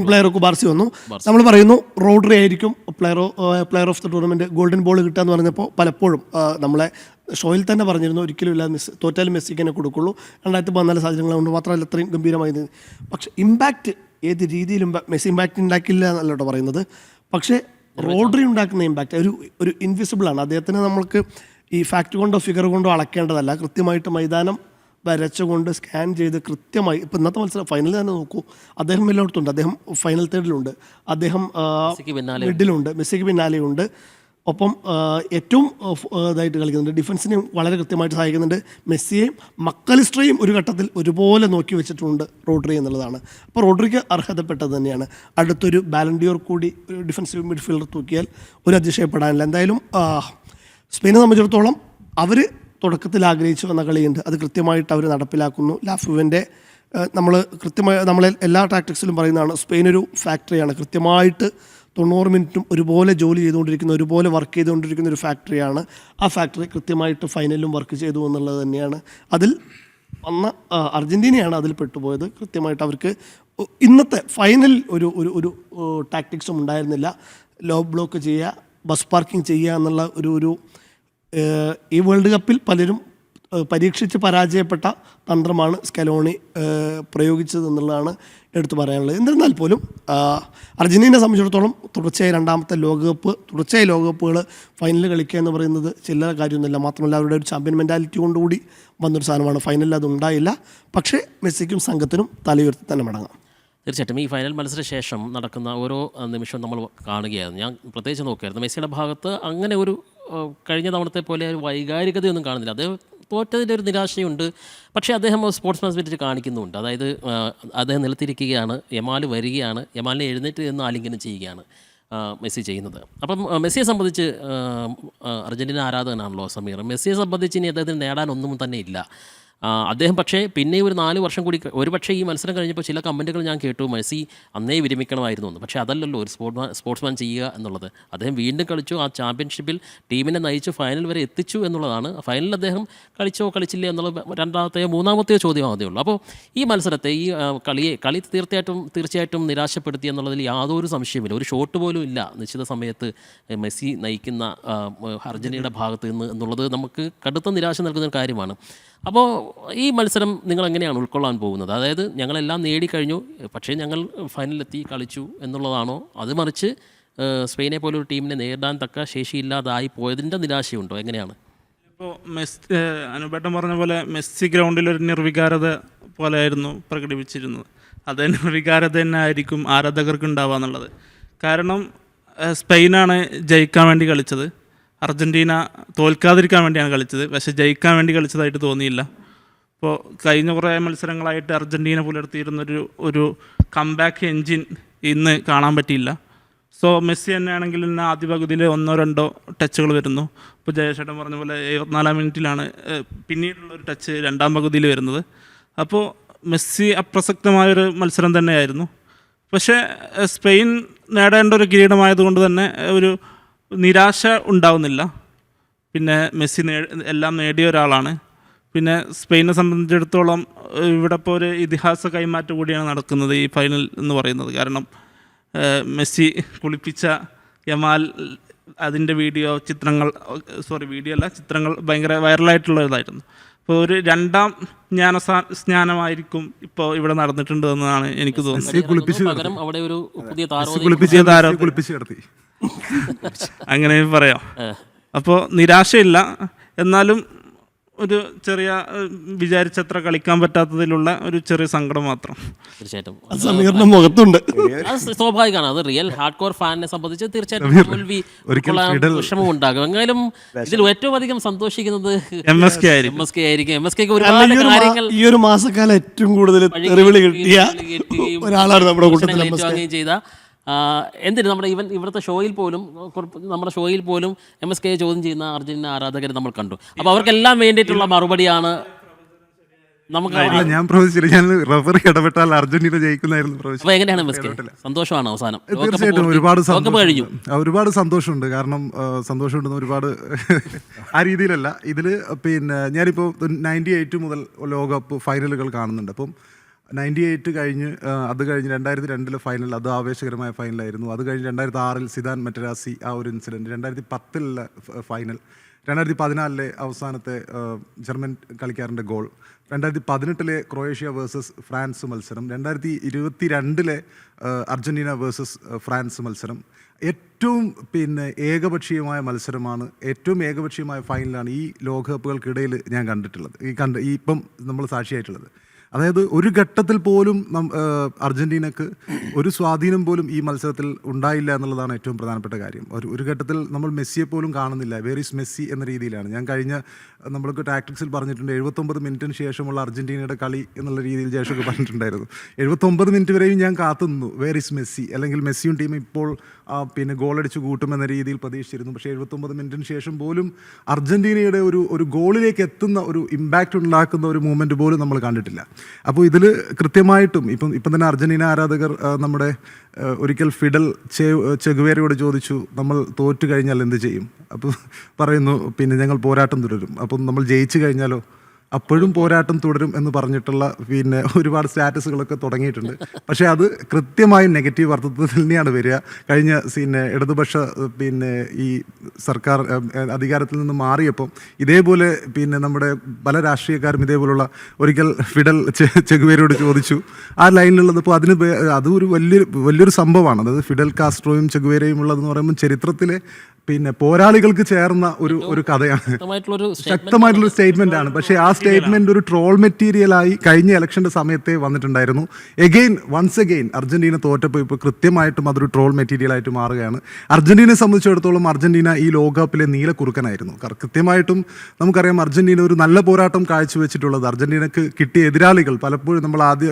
പ്ലെയർ കുബാർസി വന്നു. നമ്മൾ പറയുന്നു റോഡ്രി ആയിരിക്കും player of the tournament golden ball കിട്ടുക എന്ന് പറഞ്ഞപ്പോൾ പലപ്പോഴും നമ്മളെ ഷോയിൽ തന്നെ പറഞ്ഞിരുന്നു ഒരിക്കലും ഇല്ല, തോറ്റാലും മെസ്സിക്ക് തന്നെ കൊടുക്കുള്ളൂ. 2014 സാഹചര്യങ്ങളുണ്ട്, മാത്രമല്ല അത്രയും ഗംഭീരമായി. പക്ഷേ ഇമ്പാക്റ്റ് ഏത് രീതിയിലും മെസ്സി ഇമ്പാക്റ്റ് ഉണ്ടാക്കില്ല എന്നല്ലോ പറയുന്നത്. പക്ഷേ റോഡ്രി ഉണ്ടാക്കുന്ന ഇമ്പാക്റ്റ് ഒരു ഇൻവിസിബിളാണ്. അദ്ദേഹത്തിന് നമ്മൾക്ക് ഈ ഫാക്റ്റ് കൊണ്ടോ ഫിഗർ കൊണ്ടോ അളക്കേണ്ടതല്ല. കൃത്യമായിട്ട് മൈതാനം വരച്ചുകൊണ്ട് സ്കാൻ ചെയ്ത് കൃത്യമായി ഇപ്പോൾ ഇന്നത്തെ മത്സരം ഫൈനലിൽ തന്നെ നോക്കൂ, അദ്ദേഹം എല്ലായിടത്തുണ്ട്. അദ്ദേഹം ഫൈനൽ തേർഡിലുണ്ട്, അദ്ദേഹം മിഡിലുണ്ട്, മെസ്സിക്ക് പിന്നാലെയുണ്ട്. ഒപ്പം ഏറ്റവും ഇതായിട്ട് കളിക്കുന്നുണ്ട്, ഡിഫൻസിനെയും വളരെ കൃത്യമായിട്ട് സഹായിക്കുന്നുണ്ട്. മെസ്സിയെയും മക്കലിസ്റ്ററേയും ഒരു ഘട്ടത്തിൽ ഒരുപോലെ നോക്കി വെച്ചിട്ടുണ്ട് റോഡ്രി എന്നുള്ളതാണ്. അപ്പോൾ റോഡ്രിക്ക് അർഹതപ്പെട്ടത് തന്നെയാണ്. അടുത്തൊരു ബാലൻഡിയോർ കൂടി ഒരു ഡിഫൻസീവ് മിഡ്ഫീൽഡർ തൂക്കിയാൽ ഒരു അതിശയപ്പെടാനില്ല. എന്തായാലും സ്പെയിനെ സംബന്ധിച്ചിടത്തോളം അവർ തുടക്കത്തിൽ ആഗ്രഹിച്ചു വന്ന കളിയുണ്ട്, അത് കൃത്യമായിട്ട് അവർ നടപ്പിലാക്കുന്നു. ലാഫുവിൻ്റെ നമ്മളെ എല്ലാ ടാക്ടിക്സിലും പറയുന്നതാണ്, സ്പെയിൻ ഒരു ഫാക്ടറിയാണ്. കൃത്യമായിട്ട് 90 മിനിറ്റും ഒരുപോലെ ജോലി ചെയ്തുകൊണ്ടിരിക്കുന്ന, ഒരുപോലെ വർക്ക് ചെയ്തുകൊണ്ടിരിക്കുന്ന ഒരു ഫാക്ടറിയാണ്. ആ ഫാക്ടറി കൃത്യമായിട്ട് ഫൈനലിലും വർക്ക് ചെയ്തു എന്നുള്ളത് തന്നെയാണ്. അതിൽ വന്ന അർജൻറ്റീനയാണ് അതിൽ പെട്ടുപോയത്. കൃത്യമായിട്ട് അവർക്ക് ഇന്നത്തെ ഫൈനൽ ഒരു ഒരു ഒരു ടാക്ടിക്സും ഉണ്ടായിരുന്നില്ല. ലോ ബ്ലോക്ക് ചെയ്യുക, ബസ് പാർക്കിംഗ് ചെയ്യുക എന്നുള്ള ഒരു ഈ വേൾഡ് കപ്പിൽ പലരും പരീക്ഷിച്ച് പരാജയപ്പെട്ട തന്ത്രമാണ് സ്കലോണി പ്രയോഗിച്ചത് എന്നുള്ളതാണ് എടുത്തു പറയാനുള്ളത്. എന്നിരുന്നാൽ പോലും അർജൻറ്റീനയെ സംബന്ധിച്ചിടത്തോളം തുടർച്ചയായ ലോകകപ്പുകൾ ഫൈനലിൽ കളിക്കുക എന്ന് പറയുന്നത് ചില്ലറ കാര്യമൊന്നുമില്ല. മാത്രമല്ല അവരുടെ ഒരു ചാമ്പ്യൻ മെൻറ്റാലിറ്റി കൊണ്ടുകൂടി വന്നൊരു സാധനമാണ്. ഫൈനലിൽ അത് ഉണ്ടായില്ല. പക്ഷേ മെസ്സിക്കും സംഘത്തിനും തലയുയർത്തി തന്നെ മടങ്ങാം. തീർച്ചയായിട്ടും ഈ ഫൈനൽ മത്സര ശേഷം നടക്കുന്ന ഓരോ നിമിഷവും നമ്മൾ കാണുകയായിരുന്നു. ഞാൻ പ്രത്യേകിച്ച് നോക്കിയായിരുന്നു മെസ്സിയുടെ ഭാഗത്ത് അങ്ങനെ ഒരു കഴിഞ്ഞ തവണത്തെ പോലെ ഒരു വൈകാരികതയൊന്നും കാണുന്നില്ല. അത് തോറ്റതിൻ്റെ ഒരു നിരാശയുണ്ട്. പക്ഷേ അദ്ദേഹം സ്പോർട്സ്മാൻ സ്പിരിറ്റ് കാണിക്കുന്നുണ്ട്. അതായത് അദ്ദേഹം നിലത്തിരിക്കുകയാണ്, യമാൽ വരികയാണ്, യമാലിനെ എഴുന്നേറ്റ് നിന്ന് ആലിംഗനം ചെയ്യുകയാണ് മെസ്സി ചെയ്യുന്നത്. അപ്പം മെസ്സിയെ സംബന്ധിച്ച് അർജൻറ്റീന ആരാധകനാണല്ലോ സമീർ. മെസ്സിയെ സംബന്ധിച്ച് ഇനി അദ്ദേഹത്തിന് നേടാനൊന്നും തന്നെ ഇല്ല. അദ്ദേഹം പക്ഷേ പിന്നെ ഒരു 4 വർഷം കൂടി ഒരുപക്ഷേ ഈ മത്സരം കഴിഞ്ഞപ്പോൾ ചില കമൻറ്റുകൾ ഞാൻ കേട്ടു, മെസ്സി അന്നേ വിരമിക്കണമായിരുന്നു എന്ന്. പക്ഷേ അതല്ലല്ലോ ഒരു സ്പോർട്സ്മാൻ ചെയ്യുക എന്നുള്ളത്. അദ്ദേഹം വീണ്ടും കളിച്ചു, ആ ചാമ്പ്യൻഷിപ്പിൽ ടീമിനെ നയിച്ചു ഫൈനൽ വരെ എത്തിച്ചു എന്നുള്ളതാണ്. ഫൈനലിൽ അദ്ദേഹം കളിച്ചോ കളിച്ചില്ലേ എന്നുള്ളത് രണ്ടാമത്തെയോ മൂന്നാമത്തെയോ ചോദ്യം അതേ ഉള്ളൂ. അപ്പോൾ ഈ മത്സരത്തെ ഈ കളി തീർച്ചയായിട്ടും നിരാശപ്പെടുത്തി എന്നുള്ളതിൽ യാതൊരു സംശയമില്ല. ഒരു ഷോട്ട് പോലും ഇല്ല നിശ്ചിത സമയത്ത് മെസ്സി നയിക്കുന്ന അർജൻറ്റീനയുടെ ഭാഗത്ത് നിന്ന് എന്നുള്ളത് നമുക്ക് കടുത്ത നിരാശ നൽകുന്ന ഒരു കാര്യമാണ്. അപ്പോൾ ഈ മത്സരം നിങ്ങൾ എങ്ങനെയാണ് ഉൾക്കൊള്ളാൻ പോകുന്നത്? അതായത് ഞങ്ങളെല്ലാം നേടിക്കഴിഞ്ഞു, പക്ഷേ ഞങ്ങൾ ഫൈനലിലെത്തി കളിച്ചു എന്നുള്ളതാണോ? അത് മറിച്ച് സ്പെയിനെ പോലെ ഒരു ടീമിനെ നേരിടാൻ തക്ക ശേഷിയില്ലാതായി പോയതിൻ്റെ നിരാശയുണ്ടോ? എങ്ങനെയാണ്? ഇപ്പോൾ അനുപേട്ടൻ പറഞ്ഞ പോലെ മെസ്സി ഗ്രൗണ്ടിൽ ഒരു നിർവികാരത പോലെയായിരുന്നു പ്രകടിപ്പിച്ചിരുന്നത്. അതേ നിർവികാരത തന്നെ ആയിരിക്കും ആരാധകർക്ക് ഉണ്ടാവുക എന്നുള്ളത്. കാരണം സ്പെയിനാണ് ജയിക്കാൻ വേണ്ടി കളിച്ചത്, അർജൻറ്റീന തോൽക്കാതിരിക്കാൻ വേണ്ടിയാണ് കളിച്ചത്. പക്ഷേ ജയിക്കാൻ വേണ്ടി കളിച്ചതായിട്ട് തോന്നിയില്ല. ഇപ്പോൾ കഴിഞ്ഞ കുറേ മത്സരങ്ങളായിട്ട് അർജൻറ്റീന പുലർത്തിയിരുന്നൊരു ഒരു കംബാക്ക് എൻജിൻ ഇന്ന് കാണാൻ പറ്റിയില്ല. സോ മെസ്സി തന്നെയാണെങ്കിൽ ഇന്ന് ആദ്യ പകുതിയിൽ 1-2 ടച്ചുകൾ വരുന്നു. ഇപ്പോൾ ജയശേട്ടൻ പറഞ്ഞ പോലെ 74-ാം മിനിറ്റിലാണ് പിന്നീടുള്ളൊരു ടച്ച് രണ്ടാം പകുതിയിൽ വരുന്നത്. അപ്പോൾ മെസ്സി അപ്രസക്തമായൊരു മത്സരം തന്നെയായിരുന്നു. പക്ഷേ സ്പെയിൻ നേടേണ്ട ഒരു കിരീടമായതുകൊണ്ട് തന്നെ ഒരു നിരാശ ഉണ്ടാവുന്നില്ല. പിന്നെ മെസ്സി എല്ലാം നേടിയ ഒരാളാണ്. പിന്നെ സ്പെയിനെ സംബന്ധിച്ചിടത്തോളം ഇവിടെ ഇപ്പോൾ ഒരു ഇതിഹാസ കൈമാറ്റം കൂടിയാണ് നടക്കുന്നത് ഈ ഫൈനൽ എന്ന് പറയുന്നത്. കാരണം മെസ്സി കുളിപ്പിച്ച യമാൽ അതിൻ്റെ ചിത്രങ്ങൾ ഭയങ്കര വൈറലായിട്ടുള്ളതായിരുന്നു. അപ്പോൾ ഒരു രണ്ടാം സ്നാനമായിരിക്കും ഇപ്പോൾ ഇവിടെ നടന്നിട്ടുണ്ട് എന്നാണ് എനിക്ക് തോന്നുന്നത്. അവിടെ ഒരു പുതിയ അങ്ങനെ പറയാം. അപ്പോൾ നിരാശയില്ല, എന്നാലും ഒരു ചെറിയ വിചാരിച്ചത്ര കളിക്കാൻ പറ്റാത്തതിലുള്ള ഒരു ചെറിയ സങ്കടം മാത്രം. തീർച്ചയായിട്ടും സമീറിന്റെ മുഖത്തുണ്ട്. അത് സ്വാഭാവികമാണ്. അത് റിയൽ ഹാർഡ് കോർ ഫാനിനെ സംബന്ധിച്ച് തീർച്ചയായിട്ടും വിഷമം ഉണ്ടാകും. എങ്കിലും ഇതിൽ ഏറ്റവും അധികം സന്തോഷിക്കുന്നത് MSK ആയിരിക്കും. MSK ഒരുപാട് കാര്യങ്ങൾ ഈ ഒരു മാസക്കാലം ഏറ്റവും കൂടുതൽ തെറിവിളി കിട്ടിയ ഒരാളാണ് നമ്മുടെ കൂട്ടത്തിൽ ചെയ്ത എന്തിന് നമ്മുടെ ഇവിടുത്തെ ഷോയിൽ പോലും MSK ചോദ്യം ചെയ്യുന്ന അർജന്റീന ആരാധകരെ നമ്മൾ കണ്ടു. അപ്പോൾ അവർക്കെല്ലാം വേണ്ടിയിട്ടുള്ള മറുപടിയാണ് നമുക്ക്. ഞാൻ പ്രവചിച്ചില്ല, ഞാൻ റഫറി ഇടപെട്ടാൽ അർജന്റീന ജയിക്കുന്നതായിരുന്നു പ്രവചിച്ചത്. അപ്പോൾ എങ്ങനെയാണ് MSK? സന്തോഷമാണ് അവസാനം? തീർച്ചയായിട്ടും ഒരുപാട് സന്തോഷമുണ്ട്. കാരണം സന്തോഷമുണ്ടെന്ന് ഒരുപാട് ആ രീതിയിലല്ല. ഇതിൽ പിന്നെ ഞാനിപ്പോൾ 98 മുതൽ ലോകകപ്പ് ഫൈനലുകൾ കാണുന്നുണ്ട്. അപ്പം 98 കഴിഞ്ഞ് അത് കഴിഞ്ഞ് 2002 ഫൈനൽ, അത് ആവേശകരമായ ഫൈനലായിരുന്നു. അത് കഴിഞ്ഞ് 2006 സിദാൻ മറ്റരാസി ആ ഒരു ഇൻസിഡൻറ്റ്, 2010 ഫൈനൽ, 2014 അവസാനത്തെ ജർമ്മൻ കളിക്കാരൻ്റെ ഗോൾ, 2018 ക്രൊയേഷ്യ വേഴ്സസ് ഫ്രാൻസ് മത്സരം, 2022 അർജൻറ്റീന വേഴ്സസ് ഫ്രാൻസ് മത്സരം. ഏറ്റവും ഏകപക്ഷീയമായ മത്സരമാണ്, ഏറ്റവും ഏകപക്ഷീയമായ ഫൈനലാണ് ഈ ലോകകപ്പുകൾക്കിടയിൽ ഞാൻ കണ്ടിട്ടുള്ളത്, ഇപ്പം നമ്മൾ സാക്ഷിയായിട്ടുള്ളത്. അതായത് ഒരു ഘട്ടത്തിൽ പോലും അർജൻറ്റീനക്ക് ഒരു സ്വാധീനം പോലും ഈ മത്സരത്തിൽ ഉണ്ടായില്ല എന്നുള്ളതാണ് ഏറ്റവും പ്രധാനപ്പെട്ട കാര്യം. ഒരു ഘട്ടത്തിൽ നമ്മൾ മെസ്സിയെ പോലും കാണുന്നില്ല. വേർ ഈസ് മെസ്സി എന്ന രീതിയിലാണ്. ഞാൻ കഴിഞ്ഞ നമ്മൾക്ക് ടാക്ടിക്സിൽ പറഞ്ഞിട്ടുണ്ട്, 79 മിനിറ്റിന് ശേഷമുള്ള അർജൻറ്റീനയുടെ കളി എന്നുള്ള രീതിയിൽ ജേഷൊക്കെ പറഞ്ഞിട്ടുണ്ടായിരുന്നു. 79 മിനിറ്റ് വരെയും ഞാൻ കാത്തുനിന്നു, വേർ ഈസ് മെസ്സി, അല്ലെങ്കിൽ മെസ്സിയും ടീം ഇപ്പോൾ ഗോളടിച്ച് കൂട്ടുമെന്ന രീതിയിൽ പ്രതീക്ഷിച്ചിരുന്നു. പക്ഷേ 79 മിനിറ്റിന് ശേഷം പോലും അർജൻറ്റീനയുടെ ഒരു ഗോളിലേക്ക് എത്തുന്ന ഒരു ഇമ്പാക്റ്റ് ഉണ്ടാക്കുന്ന ഒരു മൂവ്മെൻറ്റ് പോലും നമ്മൾ കണ്ടിട്ടില്ല. അപ്പോൾ ഇതിൽ കൃത്യമായിട്ടും ഇപ്പം തന്നെ അർജന്റീന ആരാധകർ നമ്മുടെ ഒരിക്കൽ ഫിഡൽ ചെഗുവേരയോട് ചോദിച്ചു, നമ്മൾ തോറ്റു കഴിഞ്ഞാൽ എന്ത് ചെയ്യും? അപ്പോൾ പറയുന്നു, ഞങ്ങൾ പോരാട്ടം തുടരും. അപ്പം നമ്മൾ ജയിച്ചു കഴിഞ്ഞാലോ? അപ്പോഴും പോരാട്ടം തുടരും എന്ന് പറഞ്ഞിട്ടുള്ള പിന്നെ ഒരുപാട് സ്റ്റാറ്റസുകളൊക്കെ തുടങ്ങിയിട്ടുണ്ട്. പക്ഷേ അത് കൃത്യമായും നെഗറ്റീവ് അർത്ഥത്തിൽ തന്നെയാണ് വരിക. കഴിഞ്ഞ ഇടതുപക്ഷ പിന്നെ ഈ സർക്കാർ അധികാരത്തിൽ നിന്ന് മാറിയപ്പം ഇതേപോലെ പിന്നെ നമ്മുടെ പല രാഷ്ട്രീയക്കാരും ഇതേപോലുള്ള ഒരിക്കൽ ഫിഡൽ ചെഗുവേരയോട് ചോദിച്ചു ആ ലൈനിലുള്ളത്. ഇപ്പോൾ അതൊരു വലിയൊരു സംഭവമാണ്. അതായത് ഫിഡൽ കാസ്ട്രോയും ചെഗുവേരയും ഉള്ളതെന്ന് പറയുമ്പോൾ ചരിത്രത്തിലെ പിന്നെ പോരാളികൾക്ക് ചേർന്ന ഒരു കഥയാണ്, ശക്തമായിട്ടുള്ളൊരു സ്റ്റേറ്റ്മെന്റ് ആണ്. പക്ഷേ ആ സ്റ്റേറ്റ്മെന്റ് ഒരു ട്രോൾ മെറ്റീരിയലായി കഴിഞ്ഞ ഇലക്ഷന്റെ സമയത്തെ വന്നിട്ടുണ്ടായിരുന്നു. വൺസ് അഗെയിൻ അർജന്റീന തോറ്റപ്പോൾ ഇപ്പോൾ കൃത്യമായിട്ടും അതൊരു ട്രോൾ മെറ്റീരിയലായിട്ട് മാറുകയാണ്. അർജന്റീനയെ സംബന്ധിച്ചിടത്തോളം അർജന്റീന ഈ ലോകകപ്പിലെ നീലക്കുറുക്കനായിരുന്നു. കൃത്യമായിട്ടും നമുക്കറിയാം അർജന്റീന ഒരു നല്ല പോരാട്ടം കാഴ്ചവെച്ചിട്ടുള്ളത്. അർജന്റീനക്ക് കിട്ടിയ എതിരാളികൾ പലപ്പോഴും നമ്മൾ ആദ്യ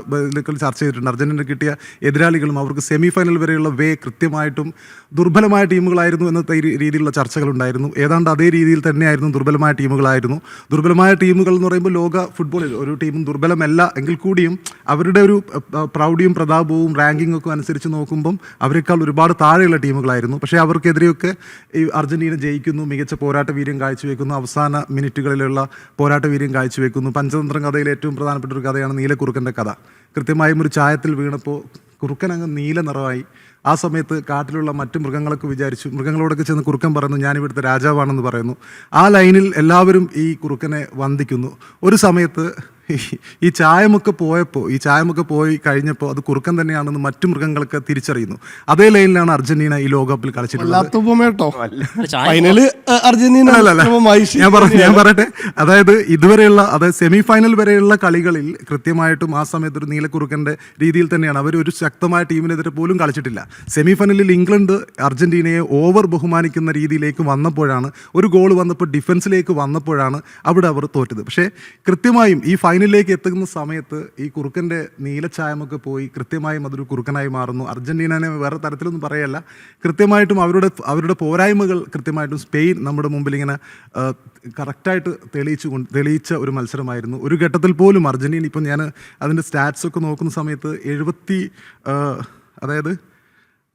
ചർച്ച ചെയ്തിട്ടുണ്ട്. അർജന്റീന കിട്ടിയ എതിരാളികളും അവർക്ക് സെമി ഫൈനൽ വരെയുള്ള കൃത്യമായിട്ടും ദുർബലമായ ടീമുകളായിരുന്നു എന്ന രീതിയിലുള്ള ചർച്ചകളുണ്ടായിരുന്നു. ഏതാണ്ട് അതേ രീതിയിൽ തന്നെയായിരുന്നു ദുർബലമായ ടീമുകളായിരുന്നു. ദുർബലമായ ടീമുകൾ എന്ന് പറയുമ്പോൾ ലോക ഫുട്ബോളിൽ ഒരു ടീമും ദുർബലമല്ല എങ്കിൽ കൂടിയും അവരുടെ ഒരു പ്രൗഢിയും പ്രതാപവും റാങ്കിങ്ങും ഒക്കെ അനുസരിച്ച് നോക്കുമ്പം അവരെക്കാൾ ഒരുപാട് താഴെയുള്ള ടീമുകളായിരുന്നു. പക്ഷേ അവർക്കെതിരെയൊക്കെ ഈ അർജന്റീന ജയിക്കുന്നു, മികച്ച പോരാട്ട വീര്യം കാഴ്ചവെക്കുന്നു, അവസാന മിനിറ്റുകളിലുള്ള പോരാട്ട വീര്യം കാഴ്ചവെക്കുന്നു. പഞ്ചതന്ത്രം കഥയിലെ ഏറ്റവും പ്രധാനപ്പെട്ട ഒരു കഥയാണ് നീലക്കുറുക്കൻ്റെ കഥ. കൃത്യമായും ഒരു ചായത്തിൽ വീണപ്പോൾ കുറുക്കൻ അങ്ങ് നീല നിറമായി. ആ സമയത്ത് കാട്ടിലുള്ള മറ്റു മൃഗങ്ങളൊക്കെ വിചാരിച്ചു, മൃഗങ്ങളോടൊക്കെ ചെന്ന് കുറുക്കൻ പറയുന്നു ഞാനിവിടുത്തെ രാജാവാണെന്ന് പറയുന്നു. ആ ലൈനിൽ എല്ലാവരും ഈ കുറുക്കനെ വന്ദിക്കുന്നു. ഒരു സമയത്ത് ഈ ചായമൊക്കെ പോയി കഴിഞ്ഞപ്പോൾ അത് കുറുക്കൻ തന്നെയാണെന്ന് മറ്റു മൃഗങ്ങളൊക്കെ തിരിച്ചറിയുന്നു. അതേ ലൈനിലാണ് അർജന്റീന ഈ ലോകകപ്പിൽ കളിച്ചിട്ടുള്ളത്. ഞാൻ പറയട്ടെ, അതായത് സെമി ഫൈനൽ വരെയുള്ള കളികളിൽ കൃത്യമായിട്ടും ആ സമയത്ത് ഒരു നീലക്കുറുക്കന്റെ രീതിയിൽ തന്നെയാണ്. അവർ ഒരു ശക്തമായ ടീമിനെതിരെ പോലും കളിച്ചിട്ടില്ല. സെമി ഫൈനലിൽ ഇംഗ്ലണ്ട് അർജന്റീനയെ ഓവർ ബഹുമാനിക്കുന്ന രീതിയിലേക്ക് വന്നപ്പോഴാണ്, ഒരു ഗോൾ വന്നപ്പോൾ ഡിഫൻസിലേക്ക് വന്നപ്പോഴാണ് അവിടെ അവർ തോറ്റത്. പക്ഷേ കൃത്യമായും ഈ ഫൈനലിലേക്ക് എത്തുന്ന സമയത്ത് ഈ കുറുക്കൻ്റെ നീലച്ചായമൊക്കെ പോയി കൃത്യമായും അതൊരു കുറുക്കനായി മാറുന്നു. അർജന്റീനനെ വേറെ തരത്തിലൊന്നും പറയല്ല, കൃത്യമായിട്ടും അവരുടെ പോരായ്മകൾ കൃത്യമായിട്ടും സ്പെയിൻ നമ്മുടെ മുമ്പിൽ ഇങ്ങനെ കറക്റ്റായിട്ട് തെളിയിച്ച ഒരു മത്സരമായിരുന്നു. ഒരു ഘട്ടത്തിൽ പോലും അർജന്റീന, ഇപ്പം ഞാൻ അതിൻ്റെ സ്റ്റാറ്റ്സ് ഒക്കെ നോക്കുന്ന സമയത്ത്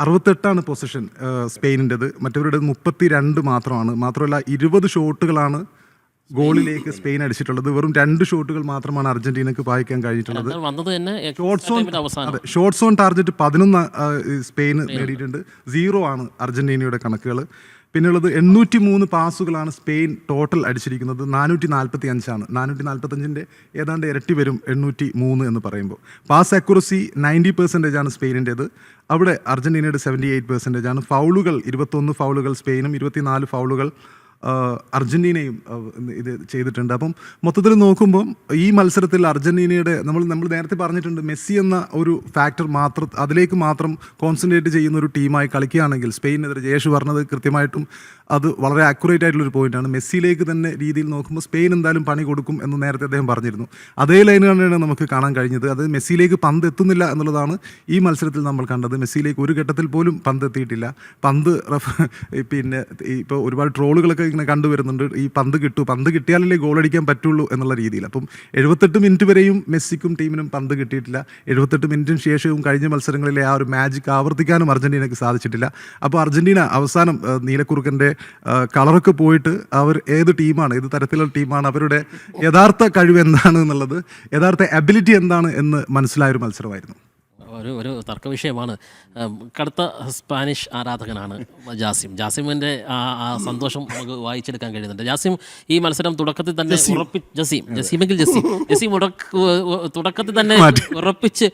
68 പൊസിഷൻ സ്പെയിനിൻ്റെത്, മറ്റവരുടെ 32 മാത്രമാണ്. മാത്രമല്ല 20 ഷോട്ടുകളാണ് ഗോളിലേക്ക് സ്പെയിൻ അടിച്ചിട്ടുള്ളത്. വെറും 2 ഷോട്ടുകൾ മാത്രമാണ് അർജന്റീനക്ക് പായിക്കാൻ കഴിഞ്ഞിട്ടുള്ളത്. ഷോട്ട്സ് ഓൺ ടാർഗറ്റ് 11 സ്പെയിൻ നേടിയിട്ടുണ്ട്. 0 ആണ് അർജന്റീനയുടെ കണക്കുകൾ. പിന്നെയുള്ളത് 803 പാസുകളാണ് സ്പെയിൻ ടോട്ടൽ അടിച്ചിരിക്കുന്നത്. 445 ആണ്. 445-ൻ്റെ ഏതാണ്ട് ഇരട്ടി വരും 803 എന്ന് പറയുമ്പോൾ. പാസ് അക്യുറസി 90% ആണ് സ്പെയിനിൻ്റേത്. അവിടെ അർജന്റീനയുടെ 78% ആണ്. ഫൗളുകൾ 21 ഫൗളുകൾ സ്പെയിനും 24 ഫൗളുകൾ അർജന്റീനയും ഇത് ചെയ്തിട്ടുണ്ട്. അപ്പം മൊത്തത്തിൽ നോക്കുമ്പം ഈ മത്സരത്തിൽ അർജന്റീനയുടെ നമ്മൾ നേരത്തെ പറഞ്ഞിട്ടുണ്ട്, മെസ്സി എന്ന ഒരു ഫാക്ടർ അതിലേക്ക് മാത്രം കോൺസെൻട്രേറ്റ് ചെയ്യുന്ന ഒരു ടീമായി കളിക്കുകയാണെങ്കിൽ സ്പെയിനെതിരെ ജയേഷ് പറഞ്ഞത് കൃത്യമായിട്ടും അത് വളരെ ആക്യുറേറ്റ് ആയിട്ടുള്ളൊരു പോയിന്റാണ്. മെസ്സിയിലേക്ക് തന്നെ രീതിയിൽ നോക്കുമ്പോൾ സ്പെയിൻ എന്തായാലും പണി കൊടുക്കും എന്ന് നേരത്തെ അദ്ദേഹം പറഞ്ഞിരുന്നു. അതേ ലൈനാണ് നമുക്ക് കാണാൻ കഴിഞ്ഞത്. അത് മെസ്സിയിലേക്ക് പന്ത് എത്തുന്നില്ല എന്നുള്ളതാണ് ഈ മത്സരത്തിൽ നമ്മൾ കണ്ടത്. മെസ്സിയിലേക്ക് ഒരു ഘട്ടത്തിൽ പോലും പന്ത് എത്തിയിട്ടില്ല. പിന്നെ ഇപ്പോൾ ഒരുപാട് ട്രോളുകളൊക്കെ ഇങ്ങനെ കണ്ടുവരുന്നുണ്ട്, ഈ പന്ത് കിട്ടിയാലല്ലേ ഗോൾ അടിക്കാൻ പറ്റുള്ളൂ എന്നുള്ള രീതിയിൽ. അപ്പം 78 മിനിറ്റ് വരെയും മെസ്സിക്കും ടീമിനും പന്ത് കിട്ടിയിട്ടില്ല. 78 മിനിറ്റിന് ശേഷവും കഴിഞ്ഞ മത്സരങ്ങളിലെ ആ ഒരു മാജിക് ആവർത്തിക്കാനും അർജന്റീനയ്ക്ക് സാധിച്ചിട്ടില്ല. അപ്പോൾ അർജന്റീന അവസാനം നീലക്കുറുക്കൻ്റെ കളറൊക്കെ പോയിട്ട് അവർ ഏത് തരത്തിലുള്ള ടീമാണ്, അവരുടെ യഥാർത്ഥ കഴിവ് എന്താണ് എന്നുള്ളത്, യഥാർത്ഥ എബിലിറ്റി എന്താണ് എന്ന് മനസ്സിലായൊരു മത്സരമായിരുന്നു. ഒരു തർക്ക വിഷയമാണ്. കടുത്ത സ്പാനിഷ് ആരാധകനാണ് ജാസിമിൻ്റെ ആ സന്തോഷം നമുക്ക് വായിച്ചെടുക്കാൻ കഴിയുന്നുണ്ട്. ജാസിം ഈ മത്സരം തുടക്കത്തിൽ തന്നെ തുടക്കത്തിൽ തന്നെ ഉറപ്പിച്ച്